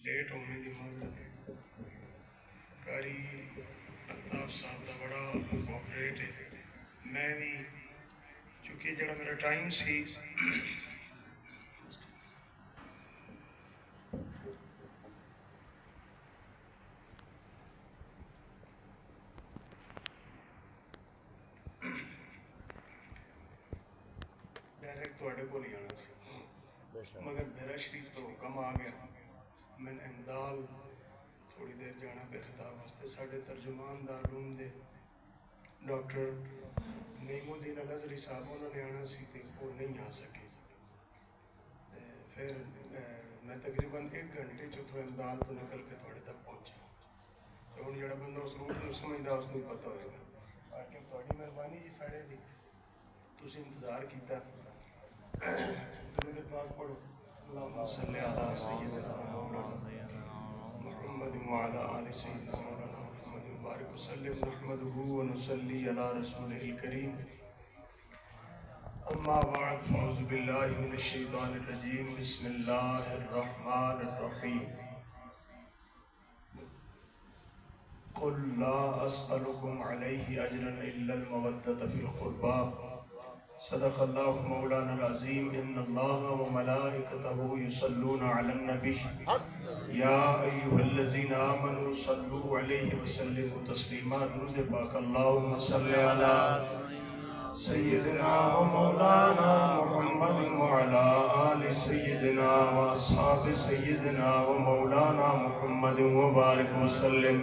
Late ہونے دی معذرت. قاری الطاف صاحب دا بڑا کوپریٹ ہے. میں بھی چونکہ جڑا میرا ٹائم سی ڈائریکٹ تواڈے کول ہی آنا سی مگر میرا شریف تو حکم آ گیا. میں امدال تھوڑی دیر جانا پہ خطاب واسطے. ساڈے ترجمان دارالعلوم دے ڈاکٹر نعیم الدین الازہری صاحب انہوں نے آنا سی تے وہ نہیں آ سکے. پھر میں تقریباً 1 گھنٹے چوتھوں امدال تو نکل کے تھوڑے تک پہنچا. تو ہوں جڑا بندہ اس روٹ کو سمجھدا اس کو پتہ ہوئے گا. باقی تھوڑی مہربانی جی سارے دی تسی انتظار کیتا. درود پاک پڑھو. اللہم صلی علی سیدنا مولانا محمد وعلی آل سیدنا مولانا محمد مبارک وسلم نحمدہ ونصلی علی رسولہ الکریم. اما بعد فاعوذ باللہ من الشیطان الرجیم. بسم اللہ الرحمن الرحیم. قل لا اسألکم علیہ اجرا الا المودۃ فی القربى. صدق اللہ مولانا العظیم. ان اللہ وملائکتہ یصلون علی النبی یا ایھا الذین آمنوا صلوا علیہ وسلموا تسلیما. درود پاک. اللہم صلی علی سیدنا و مولانا محمد وعلی آل سیدنا و اصحاب سیدنا و مولانا محمد وبارک وسلم.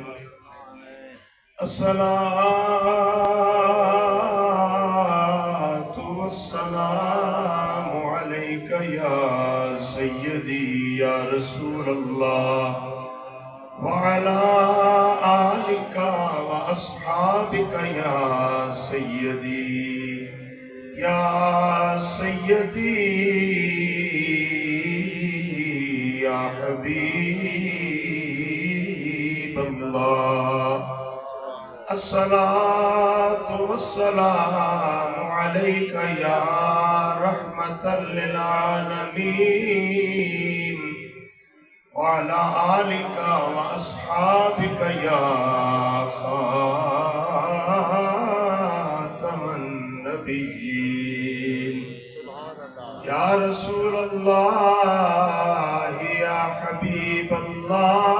السلام علیک یا سیدی یا رسول اللہ وعلی آلک و اصحابک یا سیدی یا سیدی یا حبیب اللہ. الصلاة والسلام علیک یا رحمة للعالمین وعلى آلک و اصحابک یا خاتم النبیین. یا رسول اللہ یا حبیب اللہ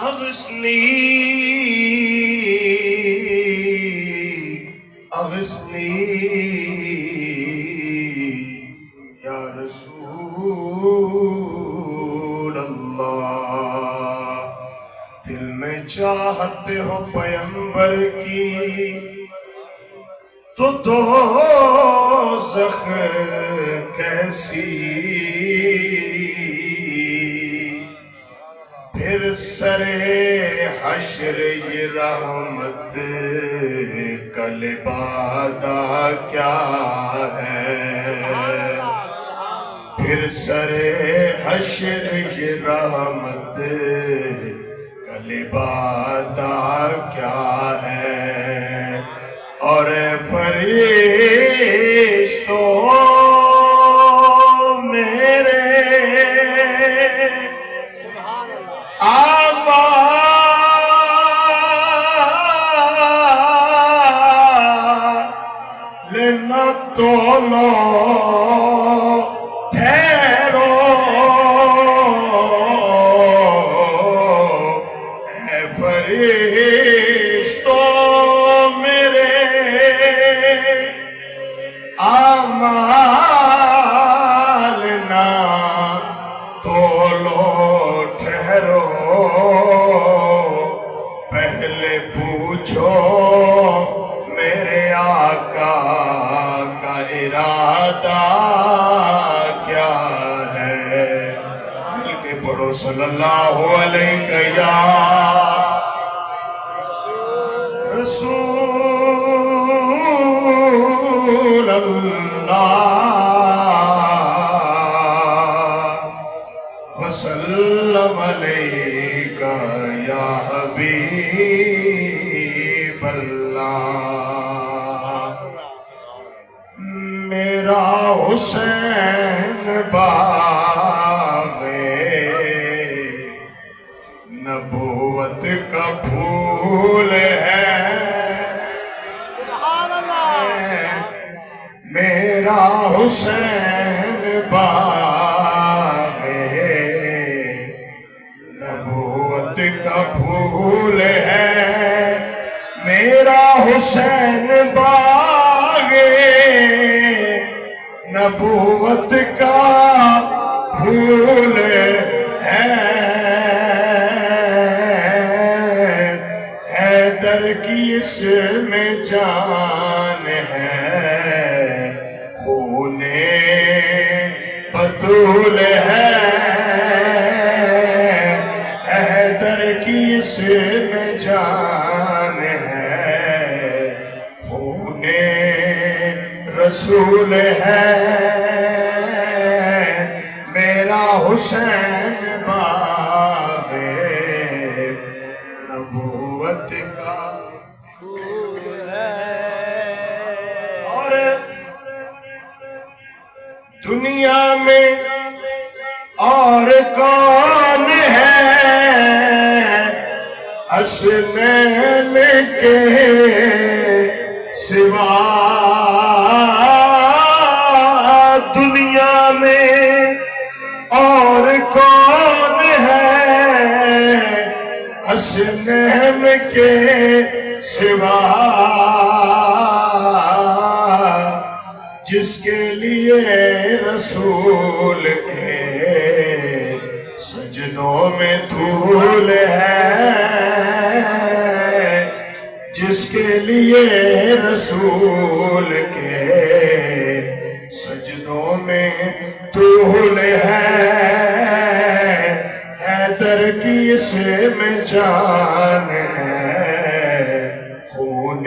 اغثنی اغثنی یا رسول اللہ. دل میں چاہتے ہو پیغمبر کی تو دوزخ کیسی. پھر سر حشر یہ رحمت کا لبادہ کیا ہے. پھر سر حشر یہ رحمت کا لبادہ کیا ہے. اور فرشتوں میرے لینا تولو ٹھہرو اے فرشتوں میرے اعمال نہ تولو ٹھہرو. پہلے پوچھو میرے آقا کا ارادہ کیا ہے. مل کے پڑھو صلی اللہ علیہ یا رسول اللہ وسلم علیک یا حبیب اللہ. میرا حسین با حسین باغ نبوت کا پھول ہے، میرا حسین باغ نبوت کا پھول ہے، حیدر کی اس میں جان ہے، خون بطول ہے، حیدر کی اس میں جان ہے، خون رسول ہے، میرا حسین باغ نبوت کا پھول ہے۔ اور دنیا میں اور کون ہے حسنین کے سوا، دنیا میں اور کون ہے حسنین کے سوا، جس کے لیے رسول کے سجدوں میں دھول ہے، جس کے لیے رسول کے سجدوں میں دھول ہے، حیدر کی اس میں جان ہے، خون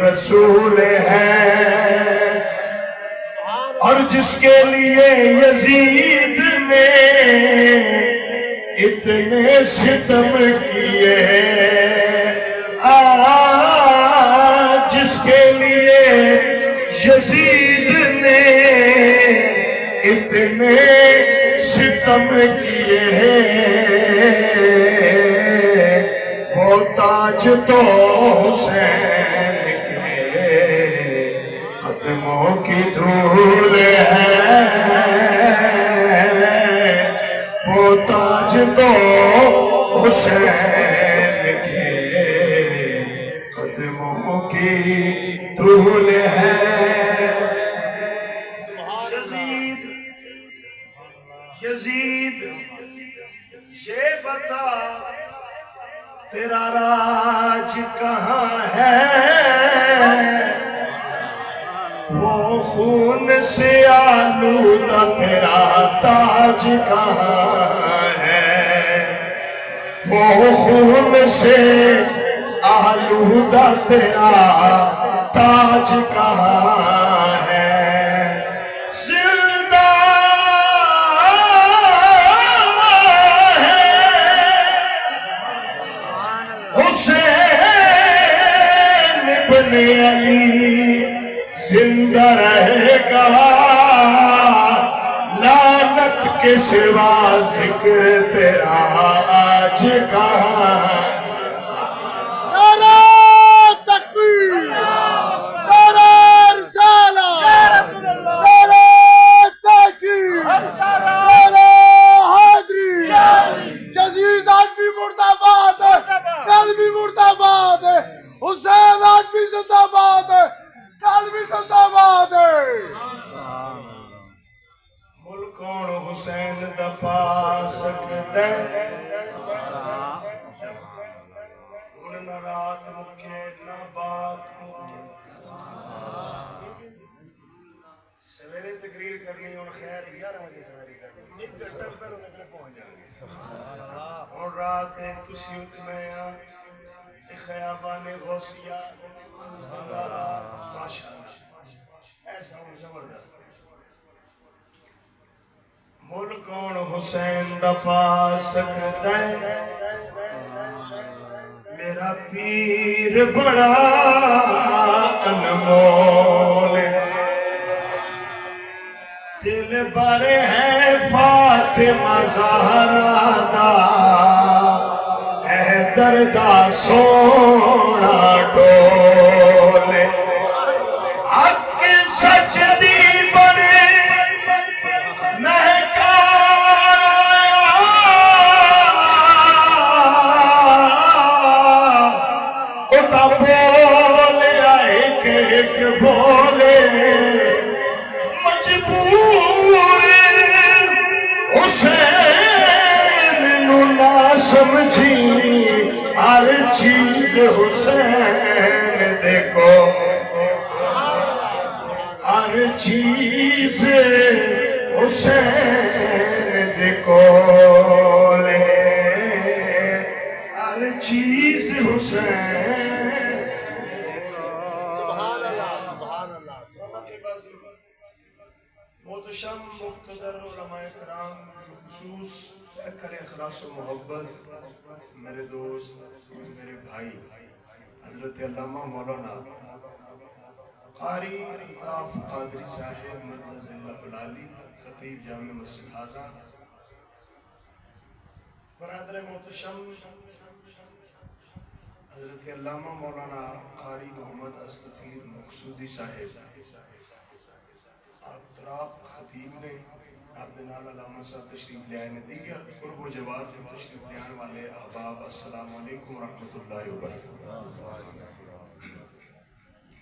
رسول ہے، اور جس کے لیے یزید نے اتنے ستم کیے، جس کے لیے یزید نے اتنے ستم کیے، وہ تاج تو حسین کے قدموں کی دھول ہے، وہ تاج تو حسین کے قدموں کی دھول ہے۔ یزید یہ بتا تیرا راج کہاں ہے، وہ خون سے آلودہ تیرا تاج کہاں ہے، وہ خون سے آلودہ تیرا تاج کہاں ہے، زندہ ہے حسین ابن علی، زندہ رہے گا، لعنت کے سوا ذکر تیرا آج کہاں، کون حسین دفا سکتا ہے، ہن نہ رات مکے نہ بات مکے، سویرے تقریر کرنی ہوں، خیر 11 بجے سویرے کرنی، ایک گھنٹہ پہلے نکلے پہنچ جائیں گے، اور رات تسی اتنے خیابان غوثیہ ماشاءاللہ ایسا ہوں زبردست، مل کون حسین دفا سکتا ہے، میرا پیر بڑا انمول، دل بر ہے فاطمہ زہرا دا، حیدر دا سونا ڈول، حق سچ دی حسین دیکھو ہر چیز حسین دیکھو لے ہر چیز حسین سبحان اللہ سبحان اللہ محتشم مقتدر علماء کرام خصوص کرے اخلاص و محبت میرے دوست میرے بھائی حضرت علامہ مولانا قاری الطاف قادری صاحب مجزز اللہ العالی خطیب جامع مسجد حاضہ برادر محتشم حضرت علامہ مولانا قاری محمد استفیر مقصودی صاحب آپ طراب خطیب نے آپ دنال علامہ صاحب تشریف لے آئے نے دیگر قرب و جواب تشریف لے آنے والے احباب السلام علیکم ورحمۃ اللہ وبرکاتہ۔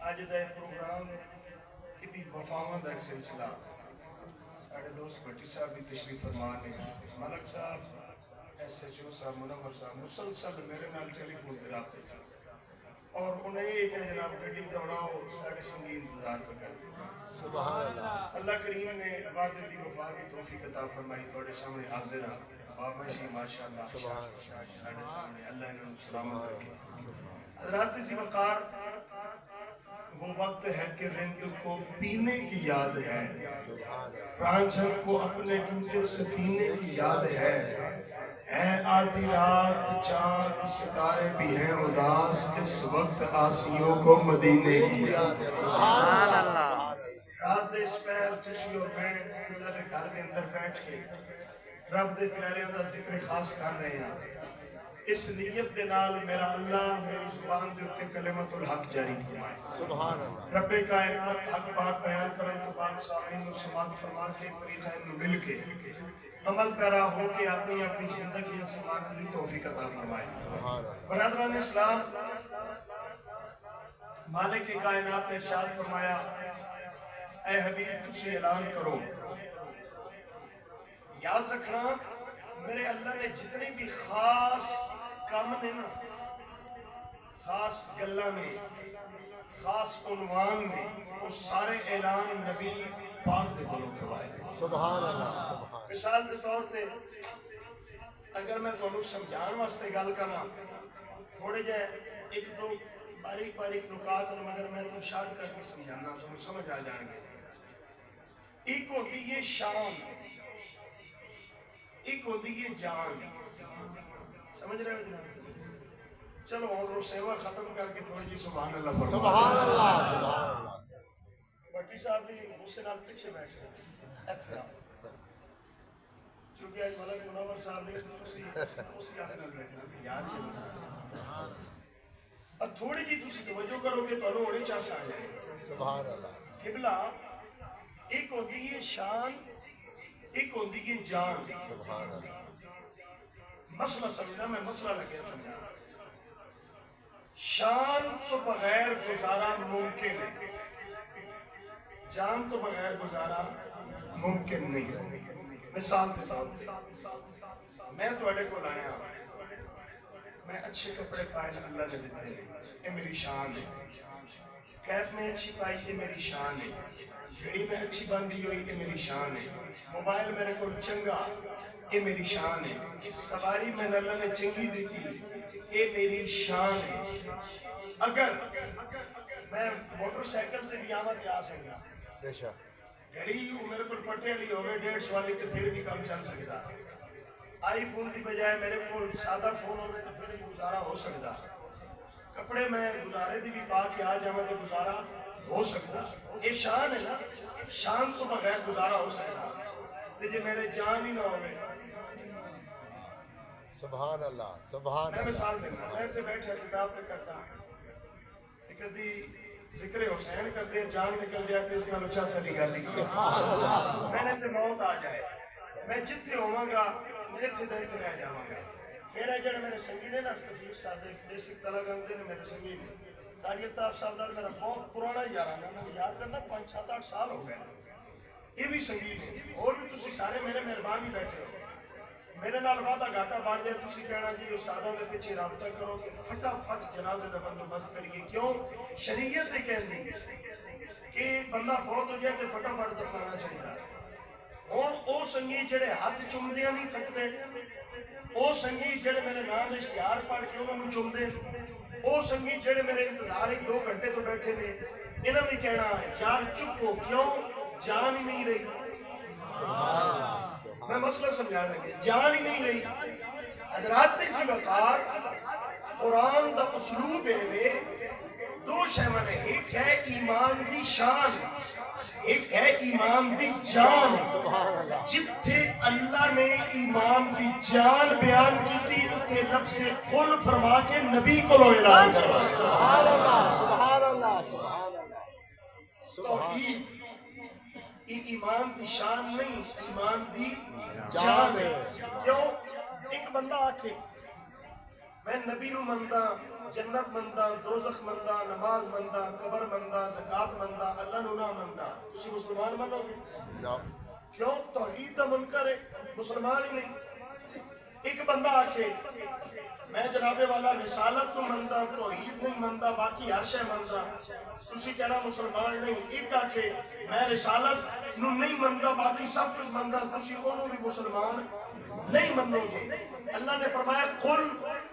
آج دا پروگرام کی بھی وفامہ دا ایک سلسلہ ساڑھے دوست بھٹی صاحب بھی تشریف فرما نے ملک صاحب ایس ایچ او صاحب منور صاحب مسلسل میرے نال ٹیلی فون پہ رابطے صاحب اور انہیں ایک جناب گڈی دوڑاؤ ساڑھے سنگی انتظار پہ کرتے سبحان اللہ اللہ کریم نے عبادت دی وفا کی توفیق عطا فرمائی توڑے سامنے حاضر ہیں بابا جی ماشاءاللہ ساڑھے سامنے اللہ انہوں سلامت رکھے حضرات ذی وقار وہ وقت ہے کہ رند کو پینے کی یاد ہے رانجھن کو اپنے ٹوٹے سفینے کی یاد ہے آدھی رات چاند ستارے بھی ہیں اداس اس وقت آسیوں کو مدینے کی یاد ہے سبحان اللہ رات دے اس پیر تسی اور میں اللہ دے گھر دے اندر بیٹھ کے رب دے پیارے اندر ذکر خاص کر رہے ہیں اس نیت دے نال میرا اللہ میری زبان دے اتے کلمت الحق جاری فرمائے سبحان اللہ رب کائنات حق بات بیان کرن تو بعد سامعین و سماعت فرما کے طریقہ انہوں مل کے عمل پیرا ہو کے اپنی اپنی زندگی سماعت دی توفیق عطا فرمائے برادران اسلام مالک کائنات نے ارشاد فرمایا اے حبیب تسی اعلان کرو یاد رکھنا میرے اللہ نے جتنے بھی خاص کام نے نا خاص گلہ میں خاص عنوان میں وہ سارے اعلان نبی پاک دے بولو کروائے سبحان اللہ سبحان مثال دے طور تے اگر میں تو انہوں سمجھان واسطے گل کرنا تھوڑے جائے ایک دو باریک باریک نکات مگر میں تو شارٹ کر کے سمجھانا تو انہوں سمجھ آ جائیں گے ایک ہوتی یہ شان ایک ہوتی یہ جان سمجھ رہے ہو جناب چلو اور سیوا ختم کر کے تھوڑی جی سبحان اللہ سبحان اللہ سبحان اللہ بٹی صاحب بھی اسے نال پیچھے بیٹھ گئے چونکہ آج ملک منور صاحب نے اسی آخر نال بیٹھنا یاد ہے اب تھوڑی جی تسی توجہ کرو کہ تو ہونے چاہتا ہے سبحان اللہ قبلہ ایک ہوتی یہ شان ایک ہوتی یہ جان سبحان اللہ مسئلہ سمجھنا میں مسئلہ لگے سمجھنا شان تو بغیر گزارا ممکن ہے جان تو بغیر گزارا ممکن نہیں مثال دیتا ہوں میں تو اڑے کو لایا میں اچھے کپڑے پائے اللہ نے دیتے ہیں یہ میری شان ہے کیپ میں اچھی پائی یہ میری شان ہے گھڑی میں اچھی بندی ہوئی یہ میری شان ہے موبائل میرے کو چنگا یہ میری شان ہے سواری میں اللہ نے چنگی دیتی یہ میری شان ہے اگر میں موٹر سائیکل سے بھی آمد آ سکتا گھڑی میرے کو پٹے لی ہوئے 150 والی تو پھر بھی کام چل سکتا آئی فون کی بجائے میرے کو سادہ فون ہوگا تو پھر گزارا ہو سکتا کپڑے میں گزارے دی بھی پا کے آ جاؤں تو گزارا ہو سکتا یہ شان ہے نا شان تو بغیر گزارا ہو سکتا لیکن میرے جان ہی نہ ہوئے سبحان اللہ سبحان میں مثال دینا میں سے بیٹھا کتاب پہ کرتا کدی ذکر حسین کرتے جان نکل جاتے اس کا لچا سلی گا میں نے تے موت آ جائے میں جتنے ہوں گا میں تے دیتے رہ جاؤں گا میرا جڑا میرے سنگی نے نا استفیر صاحب بیسک طلع گندے نے میرے سنگی نے قاری الطاف صاحب دار میرا بہت پرانا یارانا میں یاد کرنا 5-7-8 سال ہو گئے یہ بھی سنگی نے اور بھی تسی سارے میرے مہربان ہی بیٹھے ہو میرے نال وعدہ گھاٹا بڑھ جائے تسی کہنا جی استادوں کے پیچھے رابطہ کرو کہ فٹافٹ جنازے کا بندوبست کریے. کیوں شریعت یہ کہندی کہ بندہ فوت ہو جائے تو فٹافٹ دفنانا چاہیے. ہوں وہ سنگی جڑے ہاتھ چومدیاں نہیں تھکتے، وہ سنگی جڑے میرے نام اشتہار پڑھ کے انہوں چومدے، وہ سنگی جڑے میرے انتظار 2 گھنٹے تو بیٹھے نے، انہاں بھی کہنا یار چپ ہو، کیوں جان ہی نہیں رہی. میں مسئلہ سمجھا لگے، جان ہی نہیں رہی. حضرات اسی وقار قرآن دا اسلوب ہے 2 شیواں نے، ایک ہے ایمان دی شان، ایک ہے ایمان دی جان. جتھے اللہ نے ایمان دی جان بیان کی تھی اتنے لفظ قل فرما کے نبی کو اعلان کروایا. سبحان اللہ سبحان اللہ سبحان اللہ. توحید ایمان دی شان نہیں، ایمان دی جان ہے. کیوں ایک بندہ آکھے میں نبی نو مندا، جنت مندا، دوزخ مندا، نماز مندا، قبر مندا، زکات مندا، اللہ نو نہ مندا، تسی مسلمان منو گے؟ کیوں توحید دا منکر ہے، مسلمان ہی نہیں. ایک بندہ آکھے میں جناب والا رسالت کو مندا، توحید نہیں مندا، باقی ہر شے مندا، تسی کہنا مسلمان نہیں. ایک آکھے میں رسالت نو نہیں مندا، باقی سب کچھ مندا، تسی انہوں بھی مسلمان نہیں منو گے. اللہ نے فرمایا قل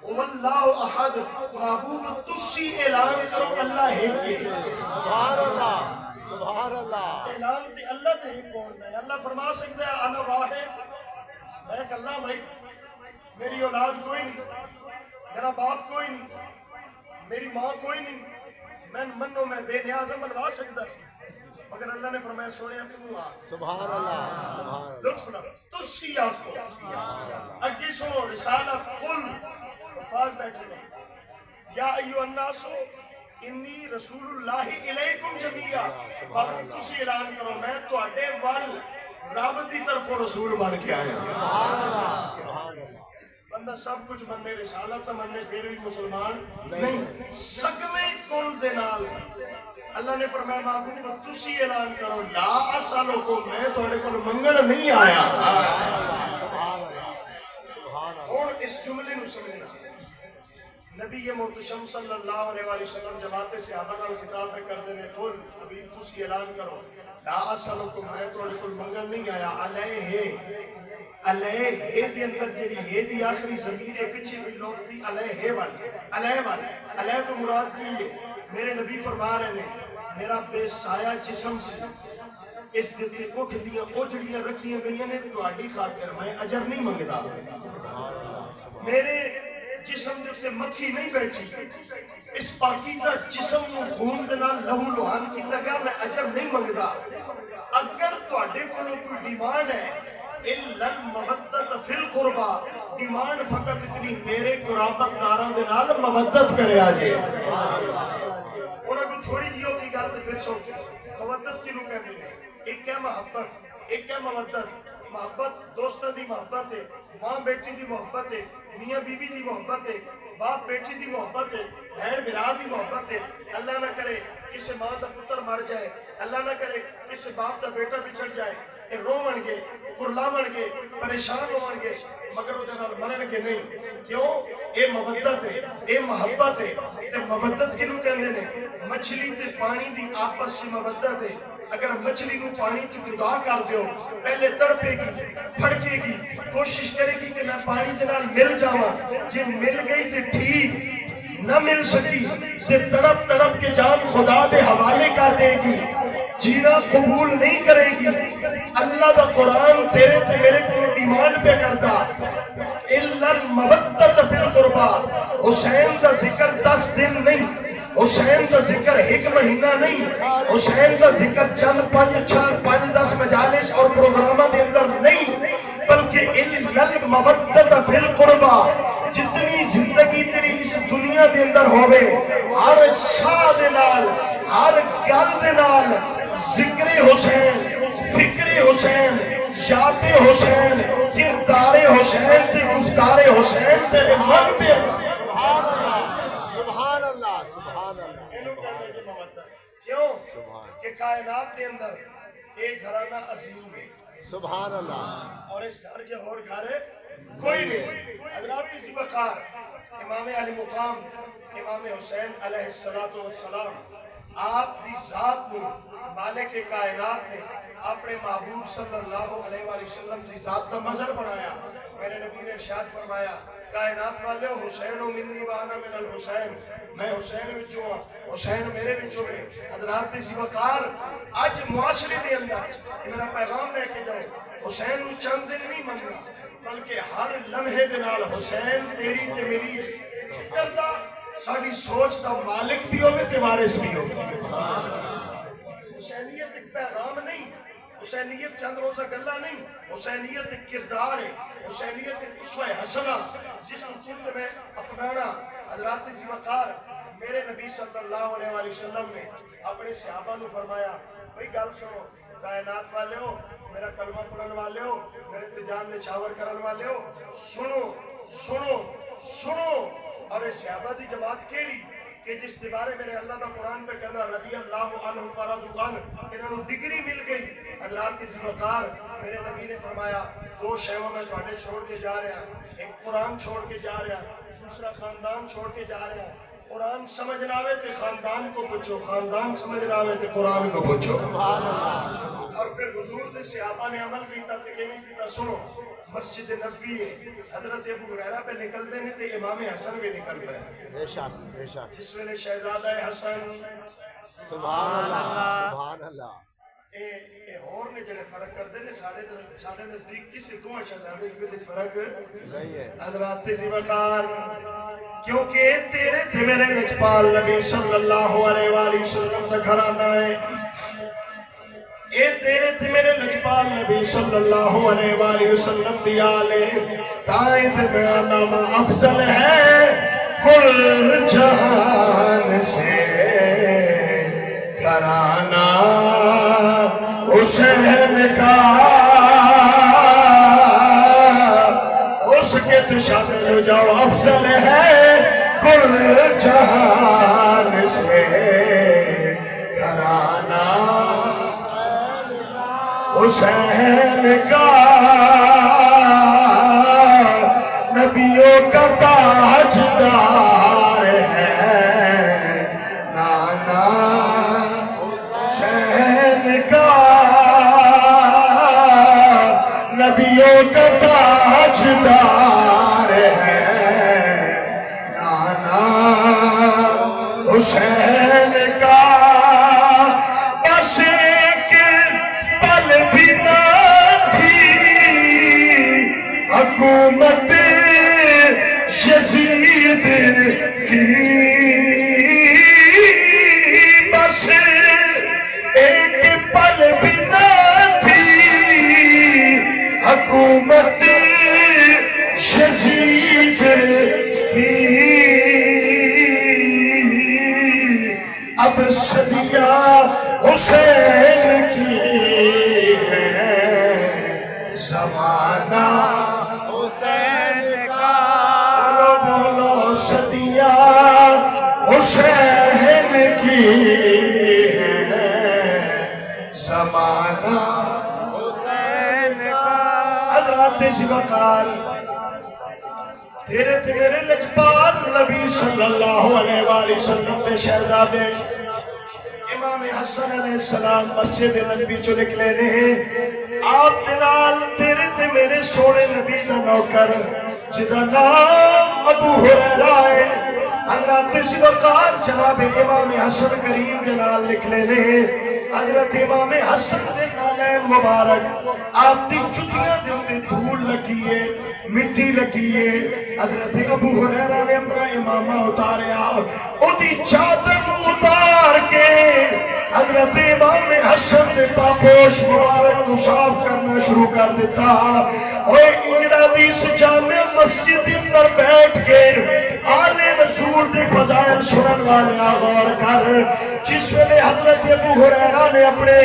هو اللہ احد، معبود تسی اعلان کرو اللہ ایک ہے. سبحان اللہ سبحان اللہ. اعلان تے اللہ تے ایک کون ہے. اللہ فرما سکتا ہے انا واحد، میں ایک اللہ بھائی، میری اولاد کوئی نہیں، میرا باپ کوئی نہیں، میری ماں کوئی نہیں، میں منو میں بے نیاز منوا سکتا سی. مگر اللہ نے فرمایا سونے تو آ. سبحان اللہ سبحان اللہ. لطف نہ تسی آکھو اگے سنو رسالت قل الفاظ بیٹھے ہیں یا ایو الناس انی رسول اللہ الیکم جمیعا. باقی تسی اعلان کرو میں تواڈے ول رب دی طرف رسول بن کے آیا. سبحان اللہ سبحان اللہ. بندہ سب کچھ مننے، رسالت تو مننے، پھر بھی مسلمان نہیں. سگویں کل دے نال اللہ نے فرمایا معبود تسی اعلان کرو لا اسالکم، میں تواڈے کول منگن نہیں آیا. سبحان اللہ سبحان اللہ. اور اس جملے نو سمجھنا نبی محتشم صلی اللہ علیہ وآلہ وسلم جماعت صحابہ نال خطاب میں کرتے ہیں قل ابھی تسی اعلان کرو لا اسالکم، میں تواڈے کول منگن نہیں آیا. علیہ دے اندر جڑی ہے دی آخری ضمیر ہے پیچھے بھی لوگ دی علیہ وال علیہ تو مراد کی ہے. میرے نبی فرما رہے ہیں میرا بے سایہ جسم سے اس دے اٹھ دیاں اجڑیاں رکھیاں گئیاں نے تہاڈی خاطر، میں اجر نہیں منگدا. میرے جسم سے مکھی نہیں بیٹھی، اس پاکیزہ جسم نو خون دے نال لہو لہان کیتا گیا، میں اجر نہیں منگدا. اگر تہاڈے کولوں کوئی ڈیمانڈ ہے الا المودۃ فی القربى، ڈیمانڈ فقط اتنی میرے قرابت داراں دے نال مودت کریا جے. انہاں کو تھوڑی جیو کی گل تے پھر سوچو مودت کینوں کہندے نے. ایک ہے محبت، ایک ہے مودت. محبت دوستاں دی محبت ہے، ماں بیٹی دی محبت ہے، میاں بیوی دی محبت ہے، باپ بیٹی دی محبت ہے، بہن بھرا دی محبت ہے. اللہ نہ کرے کسی ماں دا پتر مر جائے، اللہ نہ کرے کسی باپ دا بیٹا بچھڑ جائے، اے روون گے، کرلاون گے، پریشان ہون گے، مگر وہ نال مرن گے نہیں. کیوں؟ اے مودت ہے، اے محبت ہے. تے مودت کینوں کہندے نے؟ مچھلی تے پانی دی آپس وچ مودت ہے. اگر مچھلی نو پانی تو جدا کر دیو، پہلے تڑپے گی، پھڑکے گی، کوشش کرے گی کہ میں پانی دے نال مل جاواں. جے مل گئی تے ٹھیک، نہ مل سکی تے تڑپ تڑپ کے جان خدا دے حوالے کر دے گی، جینا قبول نہیں کرے گی. اللہ دا قرآن تیرے تے میرے کو ڈیمانڈ پہ کرتا الا المودۃ فی القربى. حسین دا ذکر 10 دن نہیں، حسین کا ذکر 1 مہینہ نہیں، حسین کا ذکر چند 5-10 مجالس اور پروگرامہ دے اندر نہیں، بلکہ الا المودۃ فی القربى. جتنی زندگی تیری اس دنیا دے اندر ہوئے، ہر شاہ دے نال، ہر گل دے نال ذکر حسین، فکر حسین، یاد حسین، کردار حسین تے گفتار حسین تیرے من پہ. سبحان اللہ سبحان اللہ سبحان اللہ. کیوں کہ کائنات کے اندر ایک گھرانہ عظیم ہے. سبحان اللہ. اور اس گھر جو اور گھر ہے کوئی نہیں. حضرات اسی وقار امام علی مقام امام حسین علیہ السلام آپ دی ذات میں مالک کائنات نے اپنے محبوب صلی اللہ علیہ وآلہ وسلم دی ذات کا مظہر بنایا. میرے نبی نے ارشاد فرمایا کائنات والے حسین و منی وانا من الحسین, میں حسین وچوں ہاں, حسین میرے وچوں ہے. حضرات اسی وقار اج معاشرے دے اندر میرا پیغام لے کے جاؤ, حسین نو چند دن نہیں مننا بلکہ ہر لمحے دے نال حسین تیری تے میری فکر دا ساری سوچ دا مالک بھی ہوگے تے وارث بھی ہوگے. حسینیت ایک پیغام نہیں, حسینیت چند روزہ گلہ نہیں, حسینیت ایک کردار ہے, حسینیت ایک اسوہ حسنہ جس کو خود میں اپنانا. حضرات اسی وقار میرے نبی صلی اللہ علیہ وآلہ وسلم نے اپنے صحابہ نے فرمایا بھئی گل سنو, کائنات والے ہو, میرا کلمہ پڑھن والے ہو, میرے تجان نے چھاور کرن والے ہو, سنو سنو سنو. اور اس صحابہ دی جماعت کیڑی کہ جس دیوارے میرے اللہ دا قرآن پہ کہنا رضی اللہ عنہم ورضوا عنہ, انہوں نے ڈگری مل گئی. حضرات اسی وقار میرے نبی نے فرمایا دو شیوہ میں تواڈے چھوڑ کے جا رہا, ایک قرآن چھوڑ کے جا رہا, دوسرا خاندان چھوڑ کے جا رہا. قرآن سمجھ نہ آوے تے خاندان کو پوچھو, خاندان سمجھ نہ آوے تے قرآن کو پوچھو. اور پھر حضور نے صحابہ نے عمل کیتا تے کیویں کیتا سنو. مسجد نبوی ہے, حضرت ابو ہریرہ پہ نکلتے ہیں تے امام حسن بھی نکل پے. بے شک بے شک. جس ویلے شہزادہ حسن سبحان اللہ سبحان اللہ. اے اور نے جڑے فرق کردے نے ساڈے نزدیک کسی دو شہزادے وچ فرق نہیں ہے. حضرات ذی وقار کیونکہ تیرے تھے میرے لجپال نبی صلی اللہ علیہ وآلہ وسلم دا گھرانہ ہے, اے تیرے تھے میرے لجپال نبی صلی اللہ علیہ وآلہ وسلم دی آلے, تائیں تے میرا نام افضل ہے کل جہان سے گھرانہ حسین کا, اس کے تشاہ جو جاؤ افضل ہے کل جہان سے گھرانہ حسین کا, نبیوں کا تاجدار ہے نانا حسین کا, نبیوں کا تاجدار ہے نانا حسین کا. بس ایک پل بھی نہ تھی حکومت یزید کی, بس ایک پل بھی نہ تھی حکومت یزید کی. اب صدیاں حسین کی ہے, زمانہ حسین کا. بولو صدیاں حسین کی ہے, زمانہ حسین کا. حضرات اسی وقار تیرے تھے میرے لجپال نبی صلی اللہ علیہ وآلہ وسلم کے شہزادے امام حسن علیہ السلام مسجد نبی چو نکلے نے. آپ دلال تیرے تے میرے سونے نبی کا نوکر جدا نام ابو ہریرہ ہے. حضرت اسی وقار جناب امام حسن کریم جلال نکلے نے. حضرت امام حسن دے نالین مبارک آپ دی جتیاں دے اندر دھول لگی ہے, مٹی لگی ہے. حضرت ابو ہریرہ نے اپنا امامہ اتاریا, او دی چادر اتار کے حضرت امام حسن دے پاپوش مبارک کو صاف کرنا شروع کر دیتا. اوے انجرہ دی جامع مسجد اندر بیٹھ کے آلِ رسول دے فضائل سنن والے غور کر. جس ویلے حضرت ابو ہریرہ نے اپنے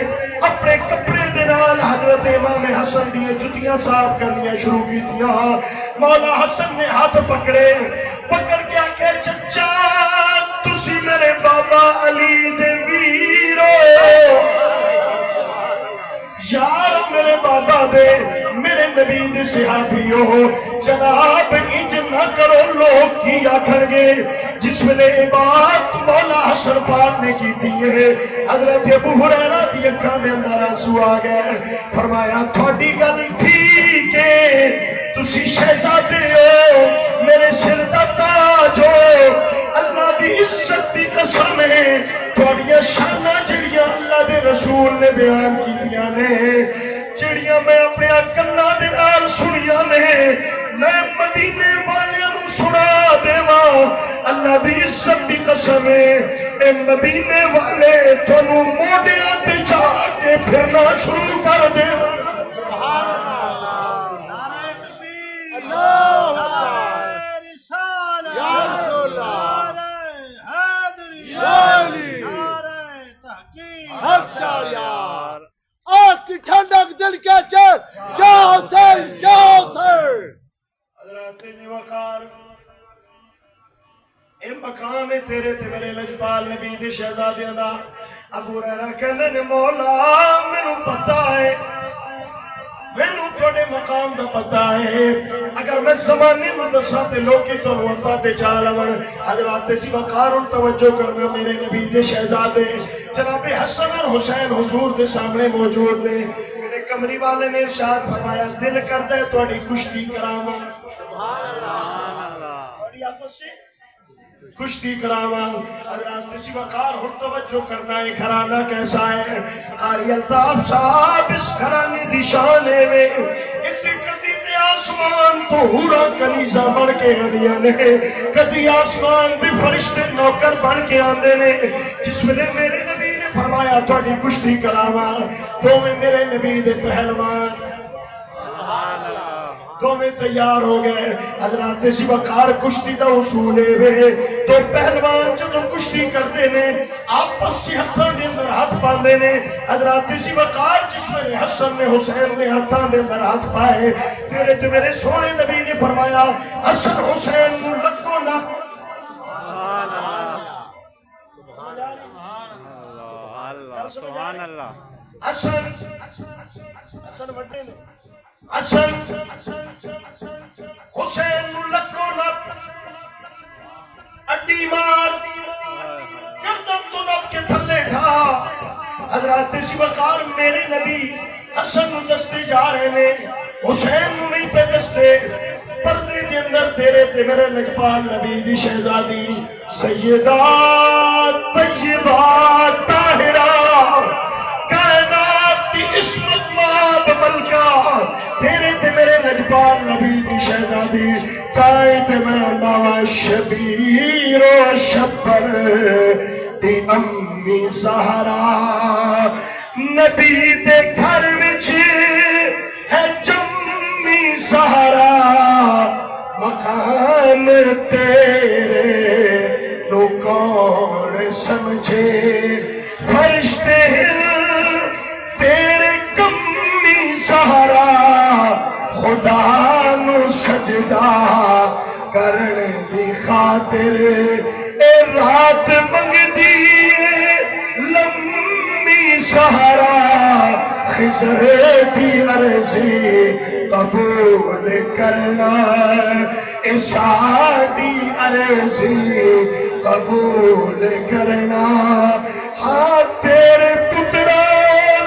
کپڑے دے نال حضرت امام حسن دی جتیاں صاف کرنیاں شروع کی تھیا, مولا حسن نے ہاتھ پکڑ کے آکے چچا تسی میرے بابا علی دے ویرو, یار میرے بابا دے میرے نبی دے صحابیو جناب انج نہ کرو لوگ کی آکھن گے جس ویلے بات مولا حسن پاک نے کی ہے حضرت ابو ہریرہ دی اکھاں میں اندر آنسو آ گئے فرمایا تھوڑی گل ٹھیک ہے تسی شہزادے ہو میرے سر دا تاج ہو اللہ دی عزت دی قسم ہے تھوڑیاں شاناں جڑیاں اللہ دے رسول نے بیان کیتیاں نے جڑیاں میں اپنے کناں دے نال سنیاں نے میں مدینے والیاں نوں سنا دیواں اللہ دی عزت دی قسم ہے اے مدینے والے تانوں موڈیاں تے جا کے پھرنا شروع کر دے سبحان اللہ اللہ اکبر یا رسول اللہ یا علی حق چار یار آنکھ کی ٹھنڈک دل کے چل یا حسین یا حسین حضرات جی وقار اے مقام ہے تیرے تے میرے لجپال نبی دے شہزادیاں دا ابو ہریرہ کہندے نے مولا مینوں پتہ ہے مینوں تھوڑے مقام دا پتہ ہے اگر میں زمانے میں دساں تے لوکی تو وفا تے چال اون حضرات جی وقار توجہ کرنا میرے نبی دے شہزادے جناب حسن اور حسین حضور دے سامنے موجود نے میرے کمری والے نے ارشاد فرمایا دل کردا ہے تہاڈی کشتی کراواں سبحان اللہ تہاڈی آپس سے کشتی کراواں حضرات اسی وقار ہن توجہ کرنا ہے گھرانہ کیسا ہے قاری الطاف صاحب اس گھرانے دی شان ہے میں اتنی کدی تے آسمان تو ہورا کنیزہ بن کے آندیاں نے کدی آسمان بھی فرشتے نوکر بن کے آندے نے جس ویلے میرے نبی نے فرمایا تہاڈی کشتی کراواں تو میں میرے نبی دے پہلوان سبحان اللہ دوویں تیار ہو گئے حضرات سی وقار کشتی دا اصول ہے تو پہلوان جدوں کشتی کرتے نے آپس چ ہتھاں دے اندر ہاتھ پاندے نے حضرات سی وقار جس ویلے حسن نے حسین نے ہتھاں دے اندر ہاتھ پائے تیرے تے میرے سونے نبی نے فرمایا حسن حسین نوں لگو نہ سبحان اللہ سبحان اللہ حسن وڈے نے حسن حسین نوں لگو نہ اڈی مار گردن تو نب کے تھلے ڈھا حضرات سی وقار میرے نبی حسن نوں دستے جا رہے نے حسین نوں نہیں پہ دستے پردے کے اندر تیرے تے میرے لجپال نبی دی شہزادی سیدہ طیبہ طاہرہ کائنات دی عصمت ماب ملکہ تیرے تے میرے لجپال نبی دی شہزادی تائیں تے میں اللہ شبیر و شبر دی امی زہرا نبی دے گھر وچ ہے جمی زہرا مقام تیرے نو کون سمجھے فرشتے تیرے کمی سہارا خدا نو سجدہ کرن دی خاطر اے رات منگ دی لمبی سہارا خضر دی عرضی قبول کرنا اے ساڈی عرضی قبول کرنا ہاں تیرے پترا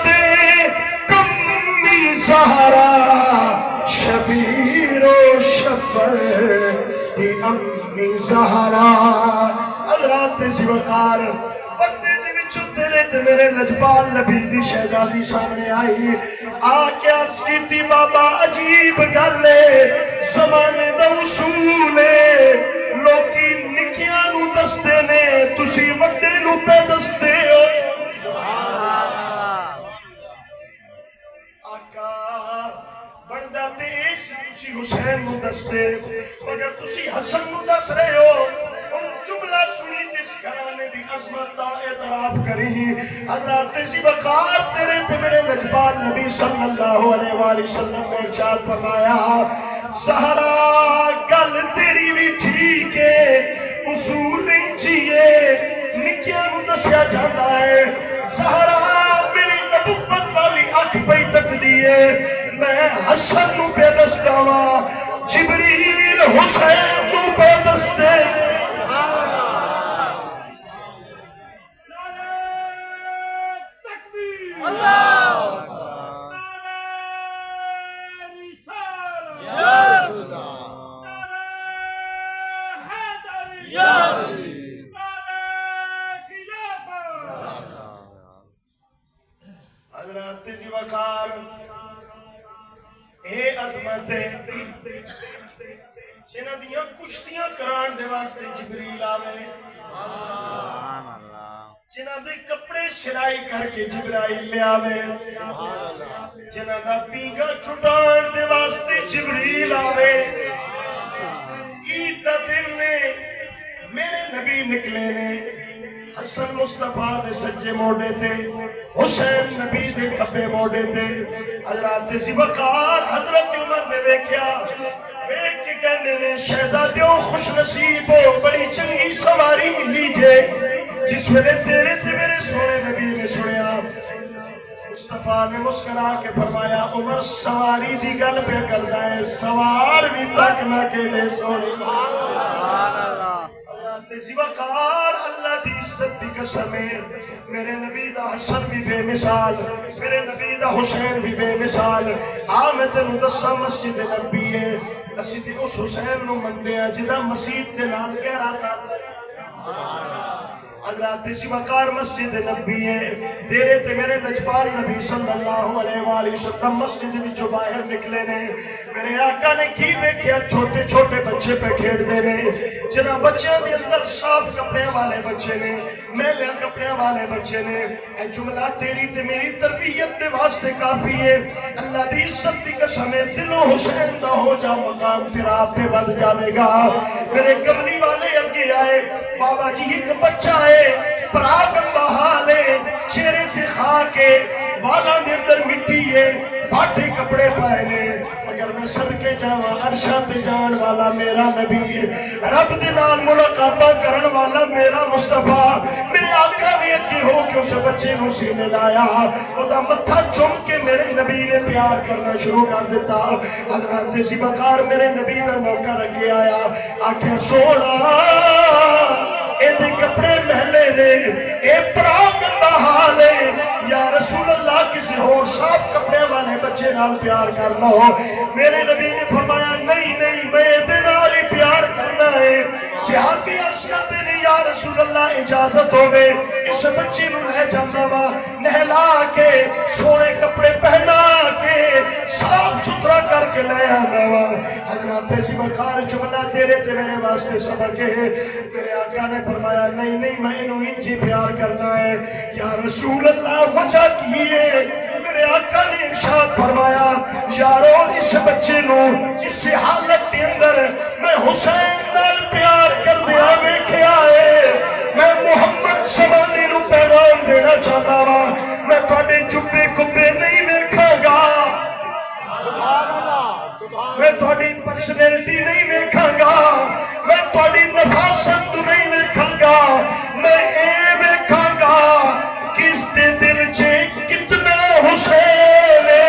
دے کمی سہارا شبیر و شبر دی امی زہرا حضرات سی وقار پردے دے وچوں تیرے تے میرے لجپال نبی دی شہزادی سامنے آئی آ کے عرض کیتی بابا عجیب گل ہے زمانے دا اصول ہے لوکی نکیاں نو دستے نے تسی وڈے نو پہ دستے ہو آقا بندہ تیس تسی حسین نو دستے مگر تسی حسن نو دس رہے ہو ان جملہ سنی جس گھرانے دی عظمت دا اعتراف کری حضرات سی وقار تیرے تے میرے لجپال نبی صلی اللہ علیہ وآلہ وسلم نے ارشاد فرمایا زہرا گل تیری بھی ٹھیک ہے اصول انچیے نکیاں نو دسیا جاتا ہے زہرا میری نبوت والی اکھ پہ تک دیئے میں حسن نو پہ دستا وا جبریل حسین نو پہ دستے حضرت ذی وقار اے عظمت جنہاں دیاں کشتیاں کران دے واسطے جبریل آوے جنہاں دے کپڑے سلائی کر کے جبرائیل لے آوے جنہاں دا پیگا چھٹان دے واسطے جبریل آوے عید دا دن نے میرے نبی نکلے نے حسن مصطفیٰ دے سجے موڑے تھے حسین نبی دے کھبے موڑے تھے حضرت ذی وقار حضرت عمر نے دیکھیا ایک کے کہنے نے شہزادیوں خوش نصیب ہو بڑی چنگی سواری ملی جے جس ویلے تیرے تے میرے سونے نبی نے سنیا مصطفیٰ نے مسکرا کے فرمایا عمر سواری دی گل پہ کردا ہے سوار بھی تک نہ کہنے سونے ذی وقار اللہ دی عزت دی قسم ہے میرے نبی دا حسن بھی بے مثال میرے نبی دا حسین بھی بے مثال میں تینوں دساں مسجد نبی ہے اسی تے اس حسین نو مندے ہیں جدا مسجد دے نال گہرا تعلق حضرت ذی وقار مسجد نبی ہے تیرے تے میرے لجپال نبی صلی اللہ علیہ وآلہ وسلم مسجد وچوں باہر نکلے نے میرے آقا نے کی ویکھیا چھوٹے چھوٹے بچے پہ کھیڑ دے نے جنہاں بچیاں دے اندر صاف کپڑے والے بچے نے میلے کپڑے والے بچے نے اے جملہ تیری تے میری تربیت دے واسطے کافی ہے اللہ دی عزت دی قسم ہے دل و حسین دا ہو جا مقام تیرا پہ بد جاوے گا میرے کملی والے اگے آئے بابا جی ایک بچہ ہے پراغ اللہ ہے چہرے سے خاکے والا دے اندر مٹی ہے بھاٹے کپڑے پائے نے مگر میں صدقے جاواں عرشاں تے جان والا میرا نبی ہے رب دے نال ملاقاتاں کرن والا میرا مصطفیٰ میرے آقا نے اگے ہو کے اس بچے نو سینے لایا اودا متھا چوم کے میرے نبی نے پیار کرنا شروع کر دیتا حضرت ذی وقار میرے نبی دا موقع اگے آیا آکھیا سونا اے دے کپڑے محلے نے اے پراغ اللہ ہے یا رسول اللہ کسی اور صاف کپڑے والے بچے نال پیار کر لو میرے نبی نے فرمایا نہیں نہیں میں دے نال ہی پیار کرنا ہے صحابی عرض کرتے نے یا رسول اللہ اجازت ہوگے اس بچے نو لے جانا وا نہلا کے سونے کپڑے پہنا کے صاف ستھرا کر کے لے آنا وا حضرت ذی وقار جملہ تیرے تے میرے واسطے سبق ہے میرے آقا نے فرمایا نہیں نہیں میں انہوں انجی پیار کرنا ہے یا رسول اللہ وجہ کی ہے میرے آقا نے ارشاد فرمایا یارو اس بچے نو اس حالت کے اندر میں حسین نال پیار کر دیا ویکھیا ہے میں محمد سمانی نو پیغام دینا چاہتا ہوں میں تھوڑے چپے کپے نہیں ویکھاں گا میں تھوڑی پرسنالٹی نہیں ویکھاں گا میں تھوڑی نفاست نہیں ویکھاں گا میں اے ویکھاں گا کس دے دل چے کتنا حسین ہے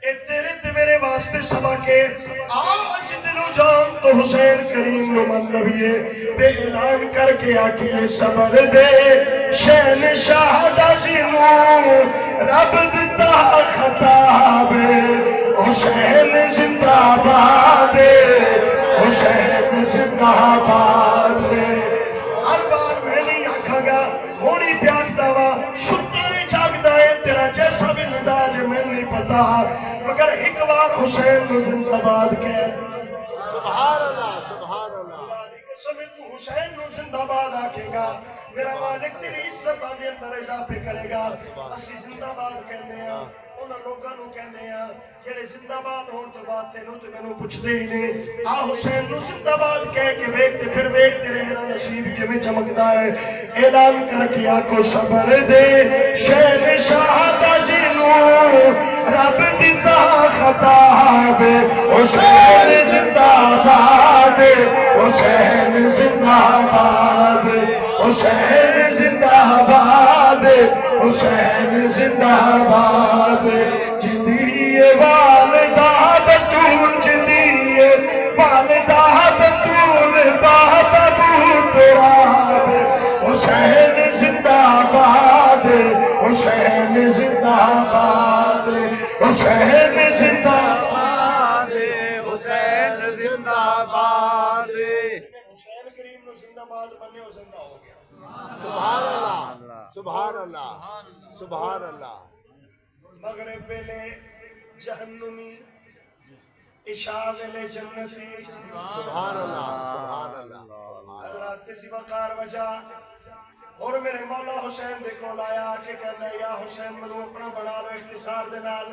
اے تیرے تے میرے واسطے سبق ہے آج دل و جان تو حسین کریم نو منویے تے اعلان کر کے آکھیے صبر دے شہنشاہ دا جنو رب دتا خطاب حسین زندہ باد حسین زندہ باد ہر بار میں نہیں آکھاں گا ہونی پیاکتا وا ستے جاگدا ہے تیرا جیسا بھی مزاج میں نہیں پتا مگر ایک بار حسین کو زندہ باد کہہ سبحان اللہ سبحان اللہ سمیں تو حسین نو زندہ باد آکھے گا میرا مالک تیری عزت آنے اندر اضافے کرے گا اسی زندہ باد کہنے ہیں انہاں لوگاں نو کہنے ہیں جڑے زندہ باد ہون تو بات تینوں تو میں نو پوچھ دے ہی نہیں حسین نو زندہ باد کہہ کے ویکھتے پھر ویکھ تیرے میرا نصیب کے میں چمکدا ہے اعلان کر کے آکھو صبر دے شہنشاہ دا جنو رب دیتا خطاب حسین زندہ باد حسین زندہ باد حسین زندہ باد حسین زندہ باد جدی والدہ بطول جدی والدہ بطول بابا تراب حسین زندہ باد حسین زندہ باد حسین زندہ باد حسین زندہ باد حسین کریم نو زندہ باد بننے ہو زندہ ہو گیا سبحان اللہ سبحان اللہ سبحان اللہ مغرب ویلے جہنمی عشاء ویلے جنتی سبحان اللہ سبحان اللہ حضرات سی وقار وجہ اور میرے مولا حسین دے کول آیا کہ کہندا یا حسین منو اپنا بنا لو اختصار دے نال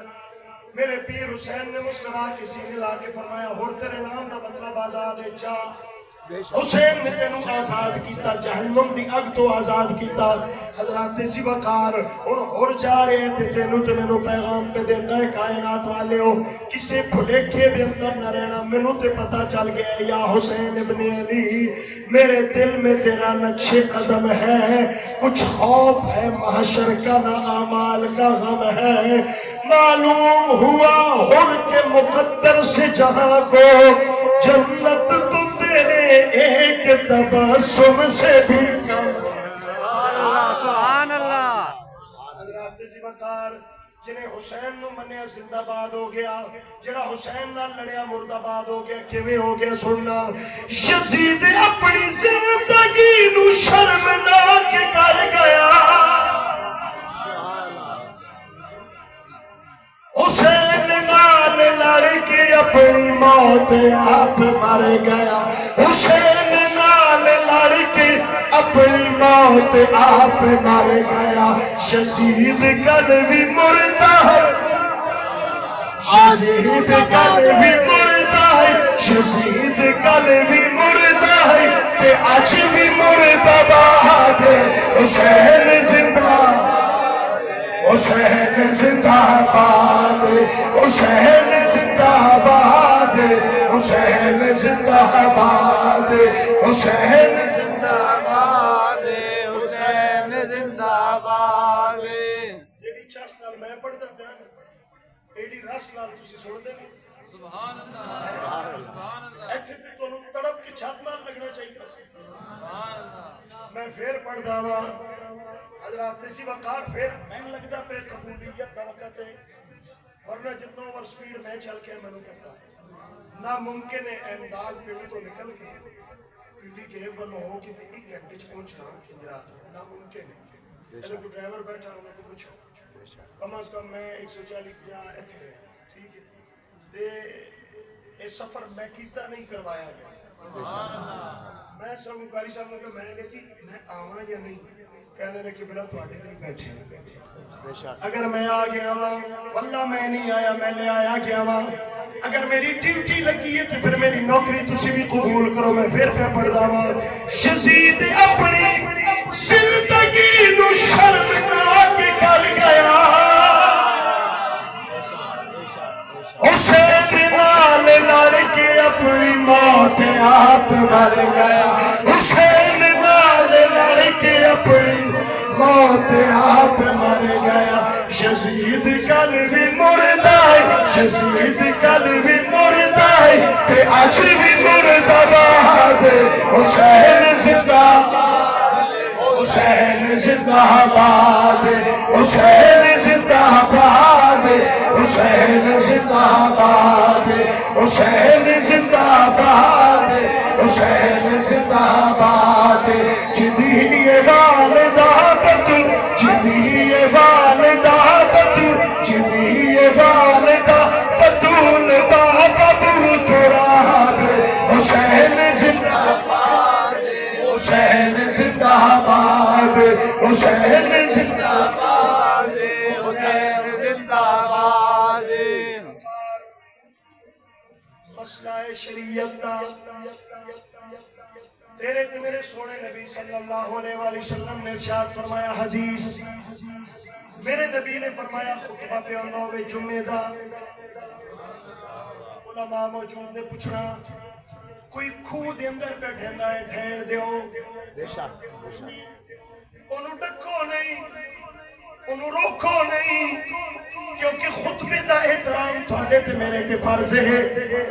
میرے پیر حسین نے مسکرا کے سینے لا کے فرمایا ہور تیرے نام دا مطلب آزاد ہے جا حسین نے تینوں آزاد کیتا جہنم دی اگ تو آزاد کیتا حضرات سی وقار اور جا رہے تھے تینوں تے مینوں پیغام پہ دیتا ہے کائنات والے ہو کسے بھلیکھے دے اندر نہ رہنا مینوں تے پتہ چل گیا یا حسین ابن علی میرے دل میں تیرا نقش قدم ہے کچھ خوف ہے محشر کا نہ اعمال کا غم ہے معلوم ہوا ہر کے مقدر سے جہاں کو جنت تو تیرے ایک تبسم سے بھی سبحان اللہ حضرات زبکار جنہیں حسین نو منیا زندہ باد ہو گیا جڑا حسین نال لڑیا مرد آباد ہو گیا کیویں ہو گیا سننا یزید اپنی زندگی نو شرمناک کر گیا حسین نال لڑ کے اپنی موت آپ مر گیا حسین نال لڑ کے اپنی موت آپ مر گیا یزید کل بھی مردہ ہے یزید کل بھی مردہ ہے یزید کل بھی مردہ ہے کہ آج بھی مردہ باد حسین زندہ حسین زندہ باد حسین زندہ باد حسین زندہ باد حسین زندہ باد حسین زندہ باد جیڑی چاس نال میں پڑھدا پیا ایڈی رس نال تسی سنتے نہیں سبحان اللہ سبحان اللہ ایتھے تے تانوں تڑپ کے چھت نال لگنا چاہیے سبحان اللہ میں پھر پڑھدا وا حضرات سی وقار پھر میں لگدا پہ قبولیت دا وقت ہے ورنہ جتنا اوور سپیڈ میں چل کے میں نے کہتا ناممکن ہے امداد پنڈی تو نکل کے پنڈی کے بنو ہو کہ 1 گھنٹے چ پہنچنا کنجرا ناممکن ہے اگر کوئی ڈرائیور بیٹھا ہوگا تو پوچھو کم از کم میں 140 یا ایتھے رہا ٹھیک ہے تے یہ سفر میں کیتا نہیں کروایا گیا میں سب قاری صاحب نے کہا میں کہ جی میں آواں یا نہیں کہنے نے کہ بلا تواڈے نہیں بیٹھے اگر میں آ گیا وا واللہ میں نہیں آیا میں لے آیا گیا وا اگر میری ڈیوٹی لگی ہے تو پھر میری نوکری تسی بھی قبول کرو میں پھر پہ پڑھدا وا یزید اپنی زندگی نو شرمناک کر گیا حسین نال لڑ کے اپنی موت آپ مر گیا حسین نال لڑ کے اپنی موت آپ مر گیا یزید کل بھی مردہ ہے یزید کل بھی مردہ ہے تے آج بھی مردہ باد حسین زندہ حسین زندہ باد حسین زندہ باد حسین زندہ باد حسین زندہ باد حسین زندہ باد جدی والدہ بطول جدی والدہ بطول جدی والدہ بطول بابا تراب حسین زندہ باد حسین زندہ باد حسین زندہ باد حسین زندہ باد مسئلہ شریعت دا تیرے تے میرے سونے نبی صلی اللہ علیہ وآلہ وسلم نے ارشاد فرمایا حدیث میرے نبی نے فرمایا خطبہ پہ آندا ہوئے جمعے دا علماء موجود نے پوچھنا کوئی کھو دے اندر پہ ڈھیندا ہے ڈھین دیو انہوں ڈکو نہیں انہوں روکو نہیں، کیونکہ خطبے دا احترام تھوڑے تے میرے تے فرض ہے۔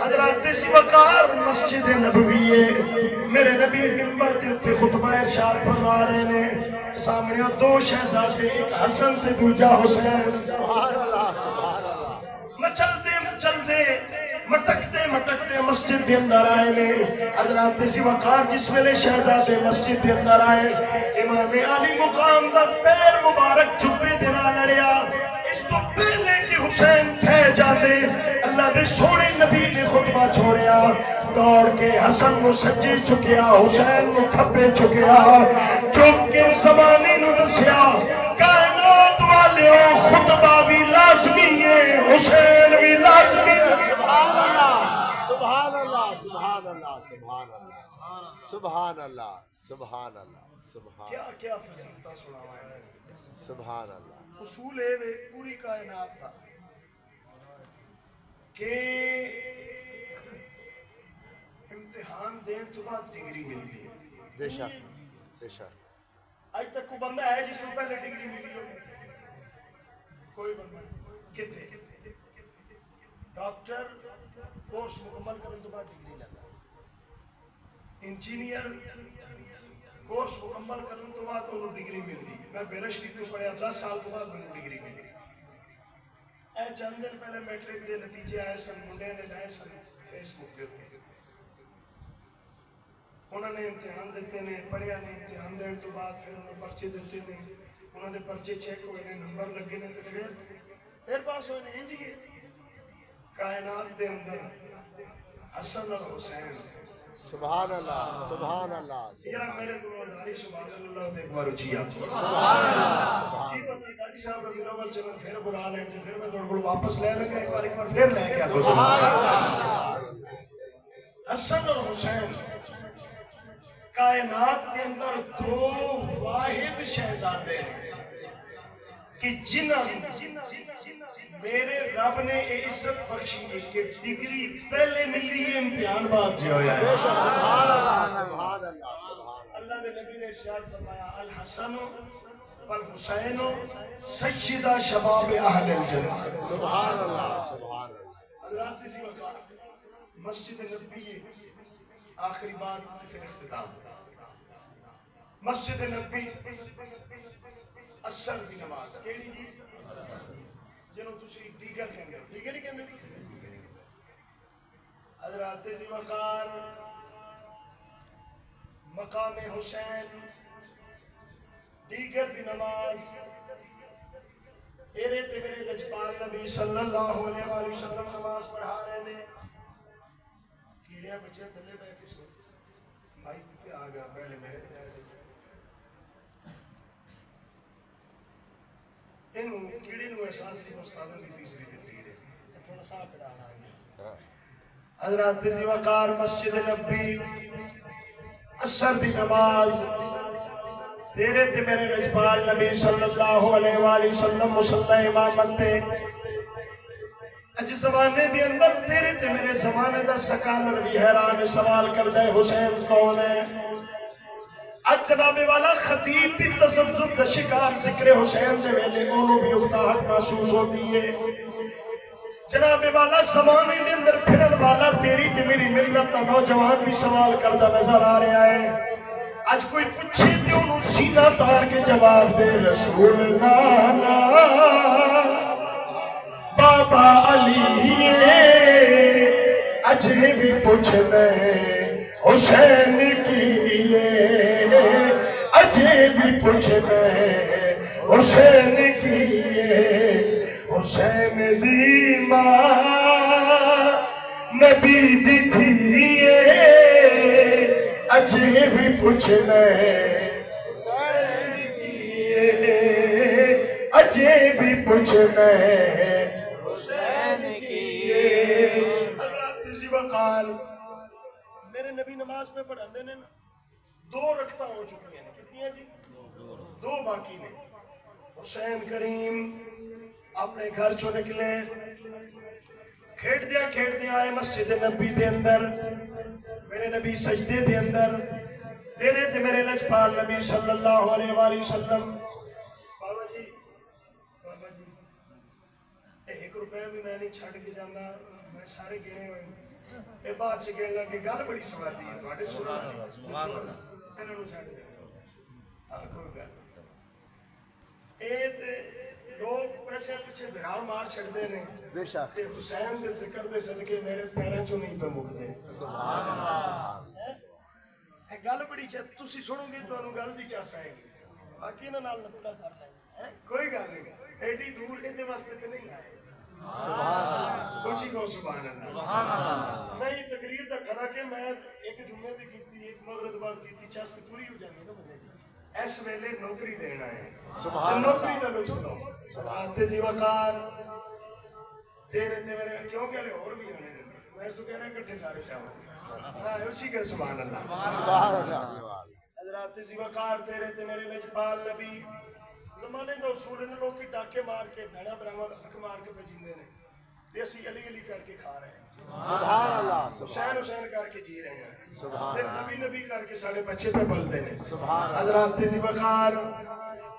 حضرات سی وقار مسجد نبوی ہے، میرے نبی منبر تے خطبہ ارشاد فرما رہے ہیں، سامنے دو شہزادے، ایک حسن تے دوجا حسین، سبحان اللہ سبحان اللہ، مچلدے مٹکتے مسجد دے اندر آئے نے۔ حضرات سی وقار جس ویلے شہزادے مسجد دے اندر آئے، امام علی مقام دا پیر مبارک جبے دے نال لڑیا، اس تو پہلے کہ حسین تھے جاندے اللہ دے سونے نبی نے خطبہ چھوڑیا، دوڑ کے حسن نو سجے چکیا، حسین نو کھبے چکیا، چک کے زمانے نو دسیا، کائنات والیو خطبہ بھی لازمی ہے، حسین بھی لازمی ہے۔ سبحان اللہ سبحان اللہ سبحان اللہ سبحان اللہ سبحان اللہ سبحان اللہ سبحان کیا کیا فضیلتہ سناوا ہے، سبحان اللہ، اصول ہے وہ پوری کائنات کا کہ امتحان دین تو بعد ڈگری ملتی ہے۔ بے شک بے شک، آج تک کوئی بندہ ہے جس کو پہلے ڈگری ملی ہو؟ کوئی بندہ کتنے ڈاکٹر کورس مکمل کرنے تو بعد ڈگری لیتا ہے، انجینئر کورس مکمل کرنے تو بعد انہوں ڈگری ملتی، میں بیرا شریف تو پڑھیا 10 سال تو بعد مجھے ڈگری ملی۔ اے چند دن پہلے میٹرک دے نتیجے آئے سن، منڈے نے جائے سن فیس بک دے ہوتے، انہوں نے امتحان دیتے نے، پڑھیا نے، امتحان دین تو بعد پھر انہوں نے پرچے دیتے نے، انہوں نے پرچے چیک ہوئے نے، نمبر لگے نے، تو پھر پاس ہوئے نے۔ انجی کائنات دے اندر حسن اور حسین، سبحان اللہ سبحان اللہ یہاں میرے کو داری سبحان اللہ تے ایک بار اچھیا سبحان اللہ سبحان یہ بندی قاضی صاحب رضی اللہ عنہ چلن پھر بلا لیں پھر میں توڑ کو واپس لے لگا، ایک بار پھر لے کے آتا ہوں۔ حسن اور حسین کائنات کے اندر دو واحد شہزادے ہیں کہ جنہاں میرے رب نے عزت بخشی ہے کہ ڈگری پہلے ملی ہے، امتحان بعد سے ہویا ہے۔ سبحان اللہ سبحان اللہ سبحان اللہ کے نبی نے ارشاد فرمایا الحسن والحسین سیدہ شباب اہل الجنہ۔ سبحان اللہ سبحان اللہ، حضرات اسی وقت مسجد نبی آخری بات پھر اختتام، مسجد نبی اثر کی نماز کیڑی جی جنہوں تسی دیگر کہیں گے، دیگر ہی کہیں گے۔ حضرات ذی وقار مقام حسین دیگر دی نماز تیرے تے میرے لجپال نبی صلی اللہ علیہ وآلہ وسلم نماز پڑھا رہے نے، کیڑیا بچے تھلے بے کے سو بھائی کتے آگا پہلے میرے تے آئے انہوں کیڑے نو احساس سی مستادن دی تیسری تقریر ہے، تھوڑا سا پڑھانا ہے۔ حضرات ذی وقار مسجد نبی اثر دی نماز تیرے تے میرے رجپال نبی صلی اللہ علیہ وآلہ وسلم مصلی امامت تے اج زمانے دی اندر تیرے تے میرے زمانے دا سکالر بھی حیران سوال کر دے حسین کون ہے؟ اج جناب والا خطیب بھی تذبذب دا شکار ذکر حسین دے ویلے انہوں بھی اکتاہٹ محسوس ہوتی ہے۔ جناب والا زمانے دے اندر پھرن والا تیری تے میری ملت دا نوجوان بھی سوال کردہ نظر آ رہا ہے۔ آج کوئی پوچھے تے انہوں سینہ تار کے جواب دے رسول نانا بابا علی اجے بھی پوچھنے حسین کیے، اجے بھی پوچھنے حسین کیے، حسین دی ماں نبی دی تھیے، اجے بھی پوچھنے حسین کیے، اجے بھی پوچھنے حسین کیے۔ حضرات ذی وقار میرے نبی نماز پہ پڑھا دینے نا 2 رکعتاں ہو چکی ہیں، کتنی ہیں جی؟ 2 باقی نے۔ حسین کریم اپنے گھر چو نکلے، کھیٹ دیا آئے مسجد نبی دے اندر، میرے نبی سجدے دے اندر، تیرے تے میرے لجپال نبی صلی اللہ علیہ وآلہ وسلم بابا جی روپے بھی میں نہیں چھڑ کے جانا میں سارے گنے ہوئے یہ بات سے کہنے لگا کہ گل بڑی سوادی ہے تھوڑے سنا انہوں چھڑ دے کوئی گل لوگ پیسے پیچھے دھرا مار چھڑتے ہیں بے شک حسین کے ذکر دے صدقے میرے پیروں چوں نہیں پہ مکتے سبحان اللہ گل بڑی تسی سنو گے تو گل دی چس آئے گی باقی انہاں نال نپڑا کر لیں کوئی گل نہیں ایڈی دور یہ واسطے تو نہیں آئے سبحان اللہ کچھ کو سبحان اللہ میں یہ تقریر دا کرا کہ میں ایک جمعے دی کیتی ایک مغرب بعد کیتی چست پوری ہو جاتی ہے نا بندے دی اس ویلے نوکری دینا ہے سبحان نوکری دا لطف لو حضرات جی وقار تیرے تے میرے کیوں کہ لے اور بھی آنے میں اس کو کہہ رہا کٹھے سارے چاہوں ہاں اسی کہ سبحان اللہ سبحان اللہ حضرات جی وقار تیرے تے میرے لجپال نبی زمانے دا اصول نے لوگ کی ڈاکے مار کے بہنا براہمہ حق مار کے بجیندے نے تے اسی علی علی کر کے کھا رہے ہیں سبحان اللہ حسین حسین کر کے جی رہے ہیں سبحان پھر نبی نبی کر کے سارے بچے پہ بلدے ہیں سبحان حضرات جی وقار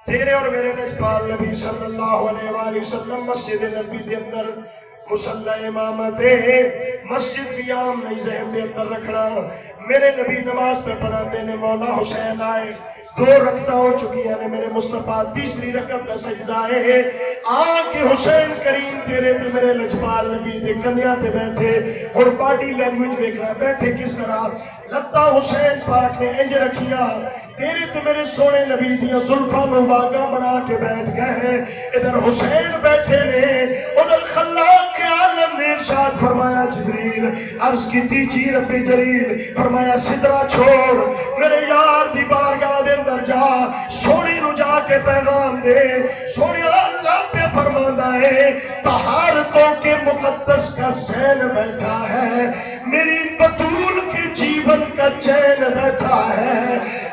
تیرے اور میرے لجپال نبی صلی اللہ علیہ وآلہ وسلم مسجد نبی دے اندر مسلح امامت مسجد قیام نہیں ذہن دے اندر رکھنا میرے نبی نماز پہ پڑھا دینے مولا حسین آئے 2 رکعتیں ہو چکی ہیں میرے مصطفیٰ تیسری رکعت دا سجدہ ہے آکے حسین کریم تیرے پہ میرے لجپال نبی دے کندیاں تے بیٹھے اور باڈی لینگویج دیکھنا بیٹھے کس طرح لتا حسین پاک نے انج رکھیا تیرے تو میرے سونے نبی دیا زلفاں مواگا بنا کے بیٹھ گئے ہیں ادھر حسین بیٹھے نے ادھر خلاق کے عالم نے ارشاد فرمایا جبریل عرض کی تھی جی رب جلیل فرمایا صدرہ چھوڑ میرے یار دی بارگاہ دے اندر جا سونی نو جا کے پیغام دے سونی اللہ پہ فرماندہ ہے طہارتوں کے مقدس کا سین بیٹھا ہے میری بطول کے جیون کا چین بیٹھا ہے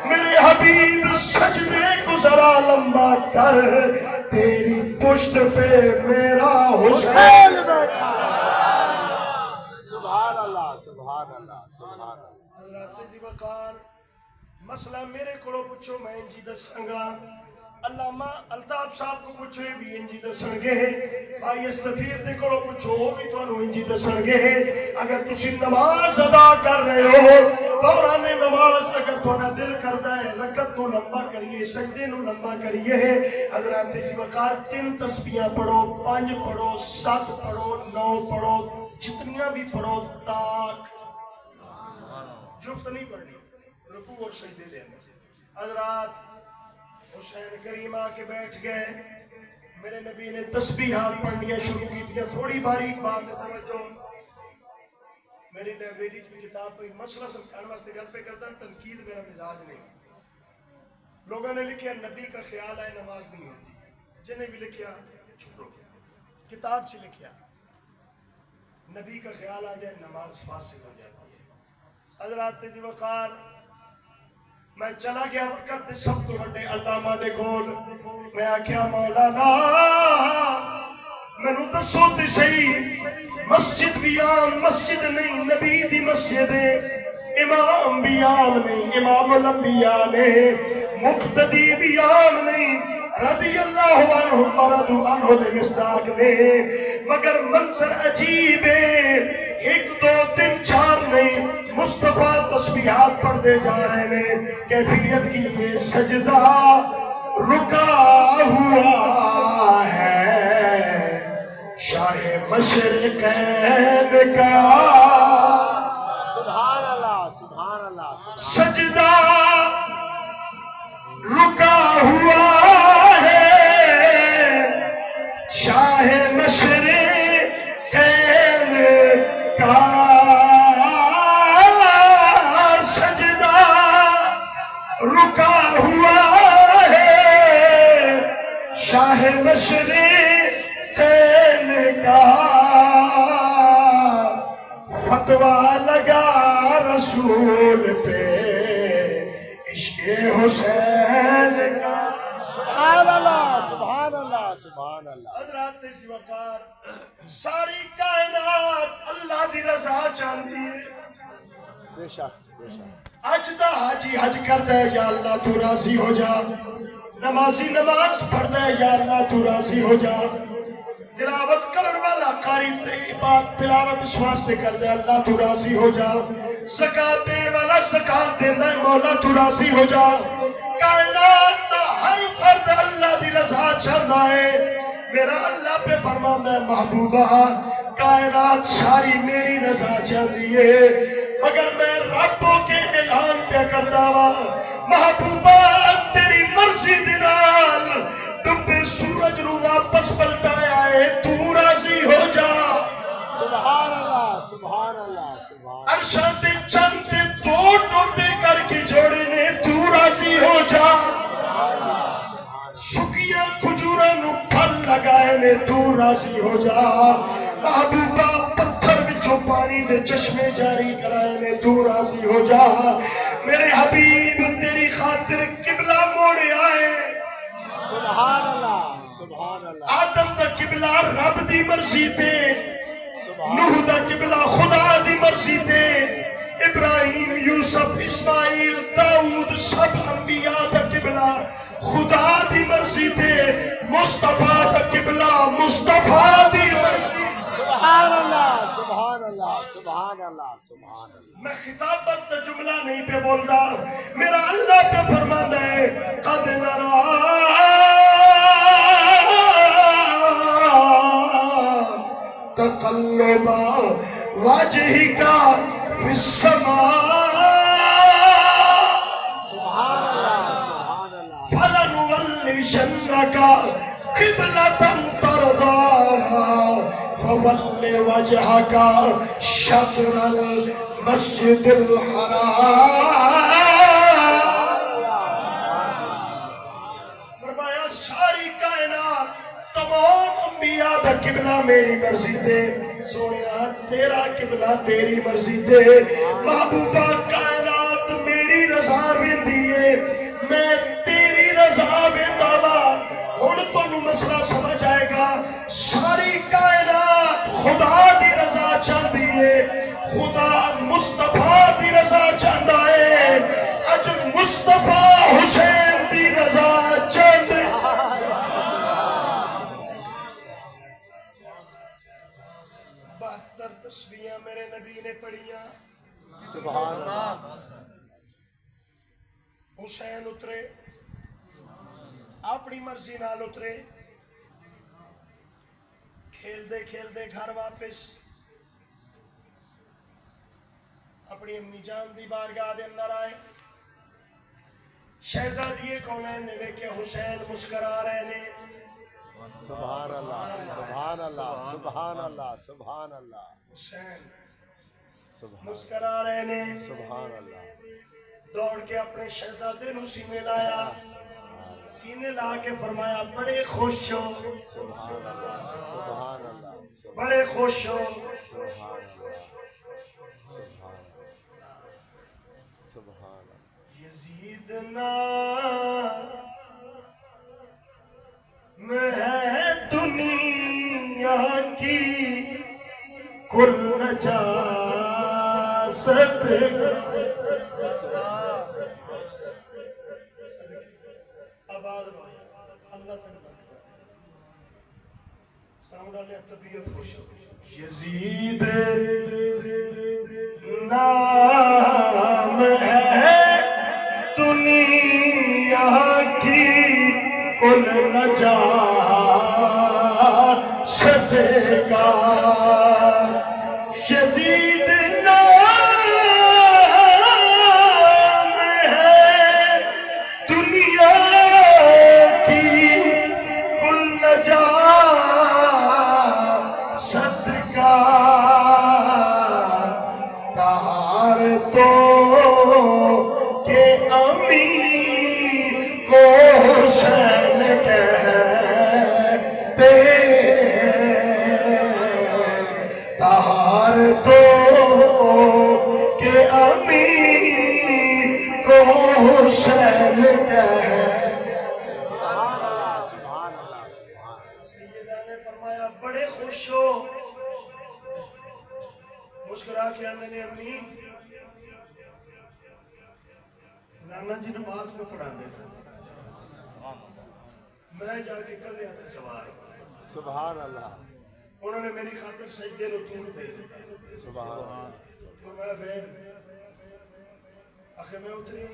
میرے حبیب سجدے کو ذرا لمبا کر تیری پشت پہ میرا حسین بیٹھا سبحان اللہ سبحان اللہ سبحان اللہ حضرات جی وقار مسئلہ میرے کولو پوچھو میں انجی دسنگا علامہ الطاف صاحب کو پوچھو بھی انجی دسنگے بھائی استفیر دے کولو پوچھو بھی تو انہوں انجی دسنگے اگر تسی نماز ادا کر رہے ہو دوران نماز اگر تھوڑا دل کردہ ہے رکعت نو لمبا کریے سجدے نو لمبا کریے حضرات جی وقار 3 تسبیحاں پڑھو 5 پڑھو 7 پڑھو 9 پڑھو جتنیاں بھی پڑھو تاک جفت نہیں پڑھنی رکوع اور سجدے دینے حضرات حسین کریم آ کے بیٹھ گئے میرے نبی نے تسبیحات پڑھنیاں شروع کی تھی تھوڑی باریک بات ہے توجہ میری لائبریری کی کتاب پہ مسئلہ سمجھانے واسطے گل پہ کرتا تنقید میرا مزاج نہیں لوگوں نے لکھیا نبی کا خیال آئے نماز نہیں ہوتی جنہیں بھی لکھیا چھوڑو کتاب سے لکھیا نبی کا خیال آ جائے نماز فاسد ہو جاتی ہے حضرات جی وقار میں چلا گیا وقت سب تو بڑے علامہ دے کول میں آکھیا مولانا مینوں دسو تے صحیح مسجد بھی عام مسجد نہیں نبی دی مسجد ہے امام بھی عام نہیں امام الانبیاء نے مقتدی بھی عام نہیں رضی اللہ عنہ مرضو عنہ دے مصداق نے مگر منظر عجیب ہے 1 2 3 4 نہیں مصطفیٰ تسبیحات پڑھتے جا رہے ہیں کیفیت کی یہ سجدہ رکا ہوا ہے شاہ مشرقین کا سبحان اللہ سبحان اللہ سجدہ رکا ہوا ہے شاہ مشرقین کا سجدہ رکا ہوا ہے شاہ مشرقین کا فتویٰ لگا رسول پہ عشق حسین کا سبحان اللہ سبحان اللہ سبحان اللہ حضرات اسی وقار ساری کائنات اللہ دی رضا چاہتی ہے بے شک بے شک اج دا حاجی حج کرتا ہے یا اللہ تو راضی ہو جا نمازی نماز پڑھتا ہے یا اللہ تو راضی ہو جا تلاوت کرن والا قاری بات تلاوت اس واسطے کر دے اللہ تو راضی ہو جا، زکات دینے والا زکات دیندا ہے مولا تو راضی ہو جا، کائنات دا ہر فرد اللہ دی رضا چاہتا ہے، میرا اللہ پہ فرماندا ہے محبوبہ کائنات ساری میری رضا چاہتی ہے، مگر میں ربوں کے اعلان پہ کردا وا محبوبہ تیری مرضی دے نال ڈبے سورج نو واپس پلٹایا ہے تو راضی ہو جا، سبحان اللہ سبحان اللہ سبحان عرشاں تے چند تے دو ٹوٹے کر کے جوڑے نے تو راضی ہو جا، سکیاں کھجوراں نو پھل لگائے نے تو راضی ہو جا، محبوبہ پتھر وچوں پانی دے چشمے جاری کرائے نے تو راضی ہو جا، میرے حبیب تیری خاطر قبلہ موڑے آئے، سبحان اللہ سبحان اللہ آدم دا قبلہ رب دی مرضی تے، نوح دا قبلہ خدا دی مرضی تے، ابراہیم یوسف اسماعیل داؤد سب انبیاء دا قبلہ خدا دی مرضی تے، مصطفیٰ دا قبلہ مصطفیٰ دی مرضی، سبحان اللہ سبحان اللہ سبحان اللہ سبحان اللہ میں خطابت دا جملہ نہیں پہ بولدا، میرا اللہ پہ فرماندا ہے قد نرا تقلب وجهك في السماء فلنولينك قبلة ترضاها فول وجهك شطر المسجد الحرام، فرمایا ساری کائنات تمام انبیاء دا قبلہ میری مرضی تے، سونیا تیرا قبلہ تیری مرضی تے، محبوبہ کائنات میری رضا ویندی ہے میں تیری رضا ویندا وا، ہن تانوں مسئلہ سمجھ آئے گا، ساری کائنات خدا دی رضا چاہتی ہے، خدا مصطفیٰ دی رضا چاہتا ہے، اج مصطفیٰ حسین دی رضا چاہتے ہیں، تسبیحاں میرے نبی نے پڑھیاں، سبحان اللہ حسین اترے اپنی مرضی نال اترے، کھیل دے گھر واپس اپنی امی جان دی بارگاہ دے اندر آئے، شہزادی کونین نے ویکھیا حسین مسکرا رہے نے، سبحان اللہ سبحان اللہ سبحان اللہ سبحان اللہ حسین سبحان مسکرا رہے نے، سبحان اللہ دوڑ کے اپنے شہزادے نو سینے لایا، سینے لا کے فرمایا بڑے خوش ہو، سبحان اللہ سبحان اللہ بڑے خوش ہو، سبحان اللہ سبحان اللہ سبحان اللہ یزید نام ہے دنیا کی کل نجاست، آباد اللہ ساؤنڈ والے طبیعت خوش ہو، یزید نام ہے دنیا کی کل نجاست کا، یزید نام ہے دنیا کی کل نجاست کا، تہار تو کہ امین کو حسین کہتے ہیں، تہار تو کہ امین کو حسین کہتے ہیں، سیدہ نے فرمایا بڑے خوش ہو، مسکرا کے آنے نے امی نانا جی نماز میں پڑھا دے سن، میں جا کے کدے آتے سوائے، سبحان اللہ انہوں نے میری خاطر سجدے نو طول دے دیتا. سبحان اللہ فرمایا پھر آخر میں اتری.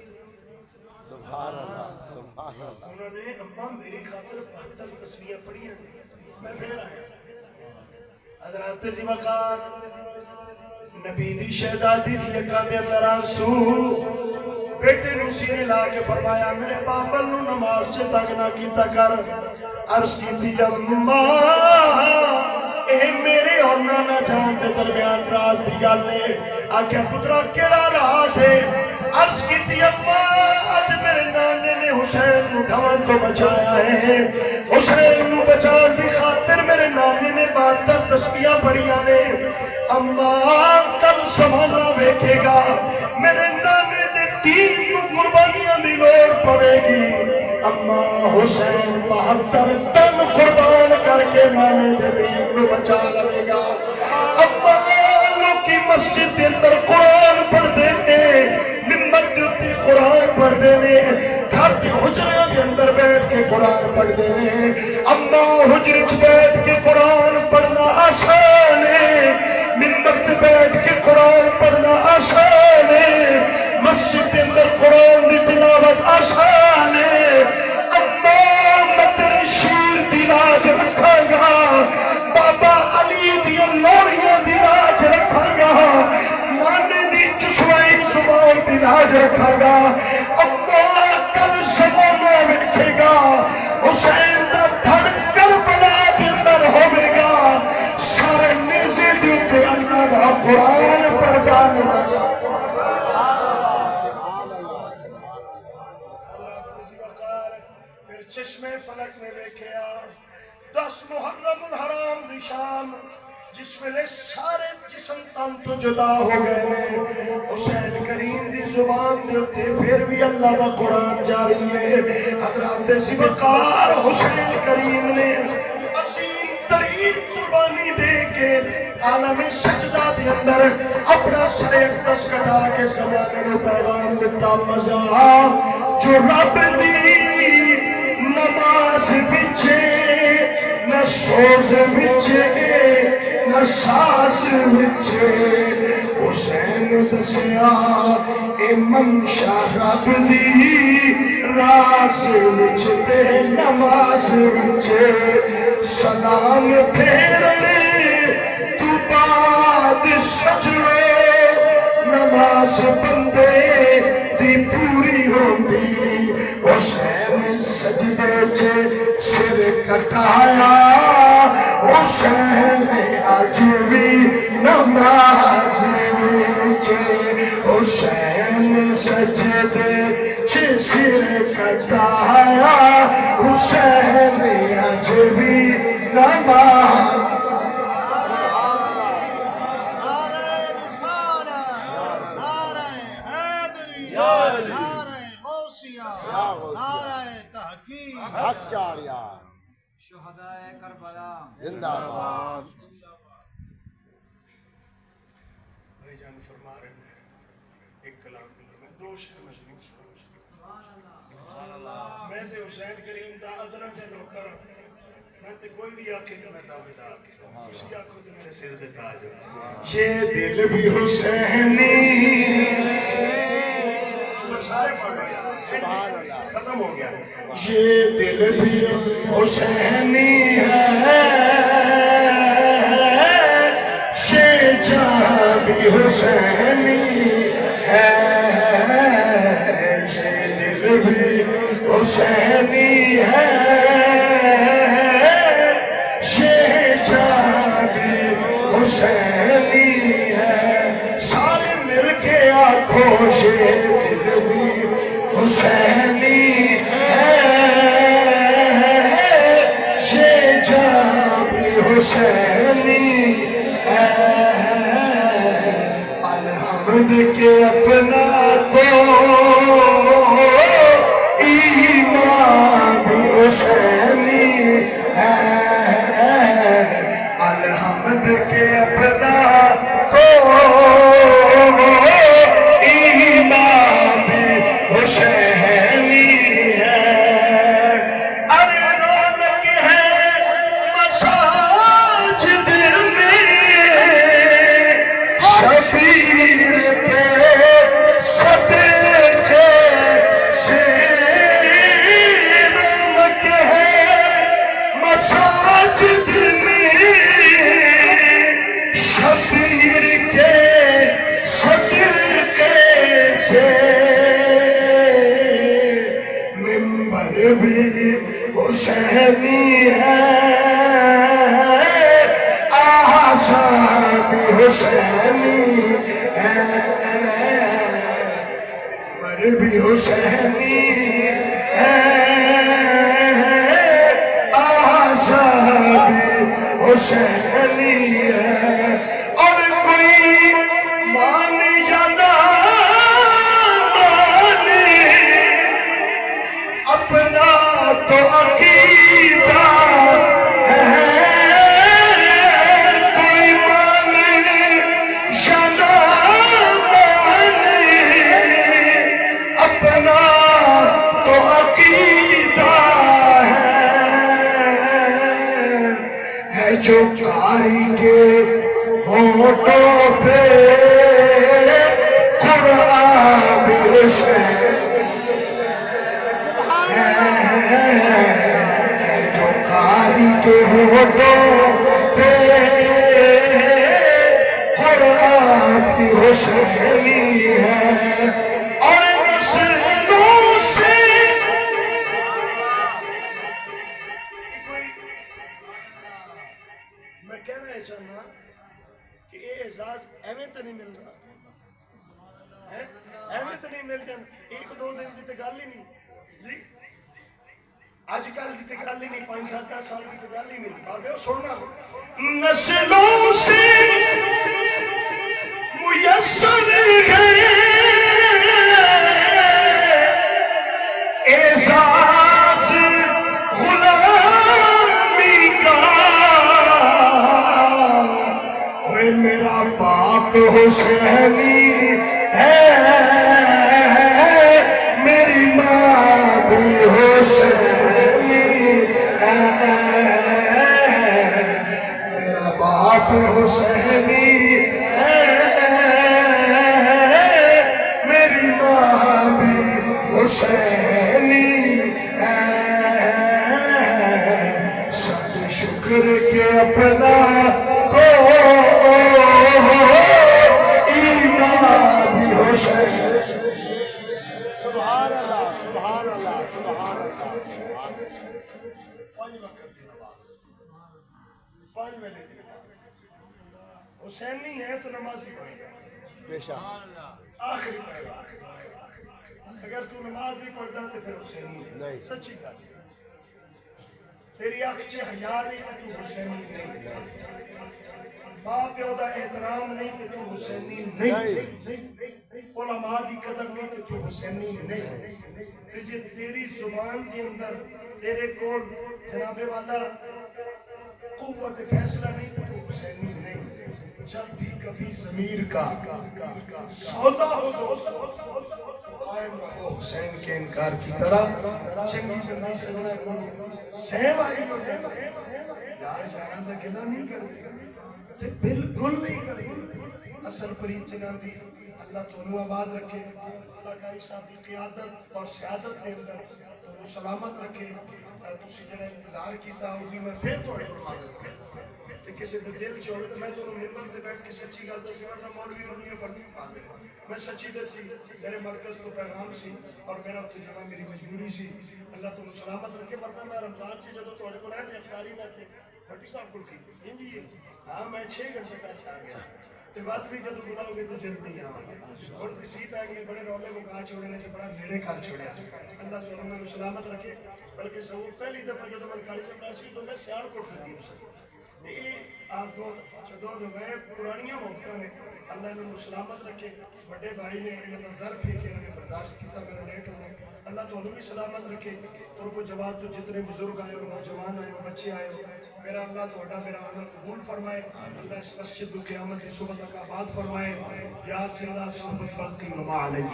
سبحان اللہ سبحان اللہ. انہوں نے اماں میری خاطر 72 تسبیحاں پڑھی ہیں. میں پھر آیا. حضرات ذوالفقار نبی دی شہزادی دی اکھاں دے اندر آنسو. بیٹے نو سینے لا کے فرمایا میرے بابل نو نماز چ تک نہ کیتا کر. عرض کیتی اماں اے میرے اور نانا جان دے درمیان راز دی گل ہے. آکھیا پترا کیڑا راز ہے؟ عرض کیتی اماں اج میرے نانے نے حسین نو ڈھون تو بچایا ہے. حسین نو بچان دی خاطر میرے نانے نے 72 تسبیحاں پڑھیاں نے. اماں کل زمانہ ویکھے گا میرے نانے دے دین نو قربانیاں دی لوڑ پوے گی. اماں حسین 72 تن قربان کر کے نانے دے دین نو بچا لے گا. اماں لوکی مسجد دے اندر قرآن پڑھدے نے, ممبر دے اُتے قرآن پڑھدے نے, گھر دے حجرے دے اندر بیٹھ کے قرآن پڑھدے نے. اماں حجرے وچ بیٹھ کے قرآن پڑھنا آسان ہے, ممبر تے بیٹھ کے قرآن پڑھنا آسان ہے, مسجد کے اندر قرآن دی تلاوت آسان ہے. اماں میں تیرے شیر دی لاج رکھاں گا, بابا علی دی لوریاں دی لاج رکھاں گا, نانے دی چشوائی زبان دی لاج رکھاں گا. اماں کل زمانہ ویکھے گا حسین دا دھڑ کربلا دے اندر ہوے گا, سارے نیزے دے اوپر اللہ دا قرآن پڑھدا نظر چشمے فلک میں ویکھیا 10 محرم الحرام دی شام جس ویلے سارے جسم تن تو جدا ہو گئے نے. حسین کریم دی زبان دے اُتے پھر بھی اللہ دا قرآن جاری ہے. حضرات ذوالفقار حسین کریم نے عظیم ترین قربانی دے کے عالم سجدہ دے اندر اپنا سر اقدس کٹا کے زمانے کو پیغام دیتا. مزہ جو رب دی نماز بچے نہ سوز بچے نہ ساز بچے, حسین دسیا اے منشا رب دی راز بچے نماز بچے. سلام پھیرنے تو بعد سجلے نماز بندے دی پوری ہوندی. حسین سجدے چے سر کٹایا, حسین اج بھی نماز وچے. حسین سجدے چے سر کٹایا, حسین اج بھی نماز. حق جاریا شہدائے کربلا زندہ باد. بھائی جان فرما رہے ہیں ایک کلام میں 2 شعر مجموع سنا. میں تے حسین کریم دا ادنا تے نوکر, میں تے کوئی بھی آکھے تے میں دعویدار, تسی آکھو تے میرے سر دے تاج. یہ دل بھی حسینی سارے پڑھ گیا ختم ہو گیا. یہ دل بھی حسینی ہے, یہ جان بھی حسینی ہے, یہ دل بھی حسینی ہے, یہ جان بھی حسینی ہے. سارے مل کے آنکھوں یہ دل بھی حسینی ہے, یہ جان بھی حسینی ہے. الحمد کے اپنا تو ایمان بھی حسینی ہے, الحمد کے اپنا تو ایمان بھی حسینی ہے. ارے رونق ہے مساجد حسینی ہے، عمر بھی حسینی ہے، آزاد بھی حسینی ہے، اور کوئی مانے یا نہ مانے اپنا تو عقیدہ ہے، کوئی مانے یا نہ مانے اپنا تو عقیدہ ہے جو قاری کے ہونٹوں پہ قرآن بھی حسین جو قاری کے ہونٹوں پہ قرآن بھی حسینی ہے، اور نسلوں سے میں کہنا ہے چاہنا کہ یہ اعزاز ایویں تو نہیں مل رہا، ایویں تو نہیں مل جانا، ایک دو دن کی تو گل ہی نہیں جی، آج کل کی تو گل ہی نہیں، 5-7 سال کی تو گل ہی نہیں، آگے سننا نسلوں سے میسر ہے اعزاز غلامی کا، اے میرا باپ حسینی ہے، میری ماں بھی حسینی ہے، میرا باپ حسینی ہے، میری ماں بھی حسینی ہے، سب شکر کے اپنا تو ایمان بھی حسین، سبحان اللہ سبحان اللہ سبحان اللہ سبحان اللہ۔ 5 وقت کی نماز، 5 ویلے کی نماز، حسینی ہے تو نمازی ہوئے گا، بے شک آخری پہلا، اگر تو نماز نہیں پڑھتا تو پھر حسینی نہیں۔ سچی بات ہے، تیری آنکھ سے حیا نہیں تو تو حسینی نہیں، باپ پیو دا احترام نہیں تو تو حسینی نہیں، علماء دی قدر نہیں تو تو حسینی نہیں، تجھے تیری زبان کے اندر تیرے کول جناب والا قوت فیصلہ نہیں تو تو حسینی نہیں، جب بھی کبھی ضمیر کا سودا ہو دوست قائم رہو حسین کے انکار کی طرح، چنگی بندی سجنا سہم آئی ہو جائے یار یاران دا گلہ نہیں کرتے، بالکل نہیں کرتے، اصل پرین چنان دی اللہ تونوں آباد رکھے، اللہ کاری صاحب دی قیادت اور سیادت میں انہوں سلامت رکھے، تسی جنہیں انتظار کیتا ہوگی میں پھر تو معذرت کرتا کہ کسی دے دل چھوڑ تو میں دونوں ممبر سے بیٹھ کے سچی گل دسی ورنہ مولوی اور دنیا پر بھی پاتے میں سچی دسی، میرے مرکز کو پیغام سی اور میرا تجربہ میری مجبوری سی، اللہ تمہیں سلامت رکھے، ورنہ میں رمضان سے جدو تھوڑے کو رہتے افطاری میں تھے بھٹی صاحب کو کی تھی جی ہاں میں 6 گھنٹے پہنچ آ گیا تے بات بھی جدو بلاؤ گے تو جلدی آؤں اور اسی بیگ میں بڑے رولے کو کہا چھوڑنے سے بڑا بھیڑے کر چھوڑیا، اللہ تعالیٰ میں سلامت رکھے، بلکہ سب پہلی دفعہ جدو میں کھالی چپڑا سی تو میں سیال کو خطیب سکتا یہ آپ دو دفعہ پرانیاں موقع نے، اللہ انہوں سلامت رکھے، بڑے بھائی نے انہوں نے ظرف ہے کہ انہوں نے برداشت کیتا میرا لیٹ ہونے، اللہ تو انہوں بھی سلامت رکھے، اور وہ جواب تو جتنے بزرگ آئے ہو نوجوان آئے ہو بچے آئے ہو، میرا اللہ تو میرا عمل قبول فرمائے، اللہ اس مسجد کو قیامت کی صبح تک آباد فرمائے، یا اللہ صحبت باقی وما علیہ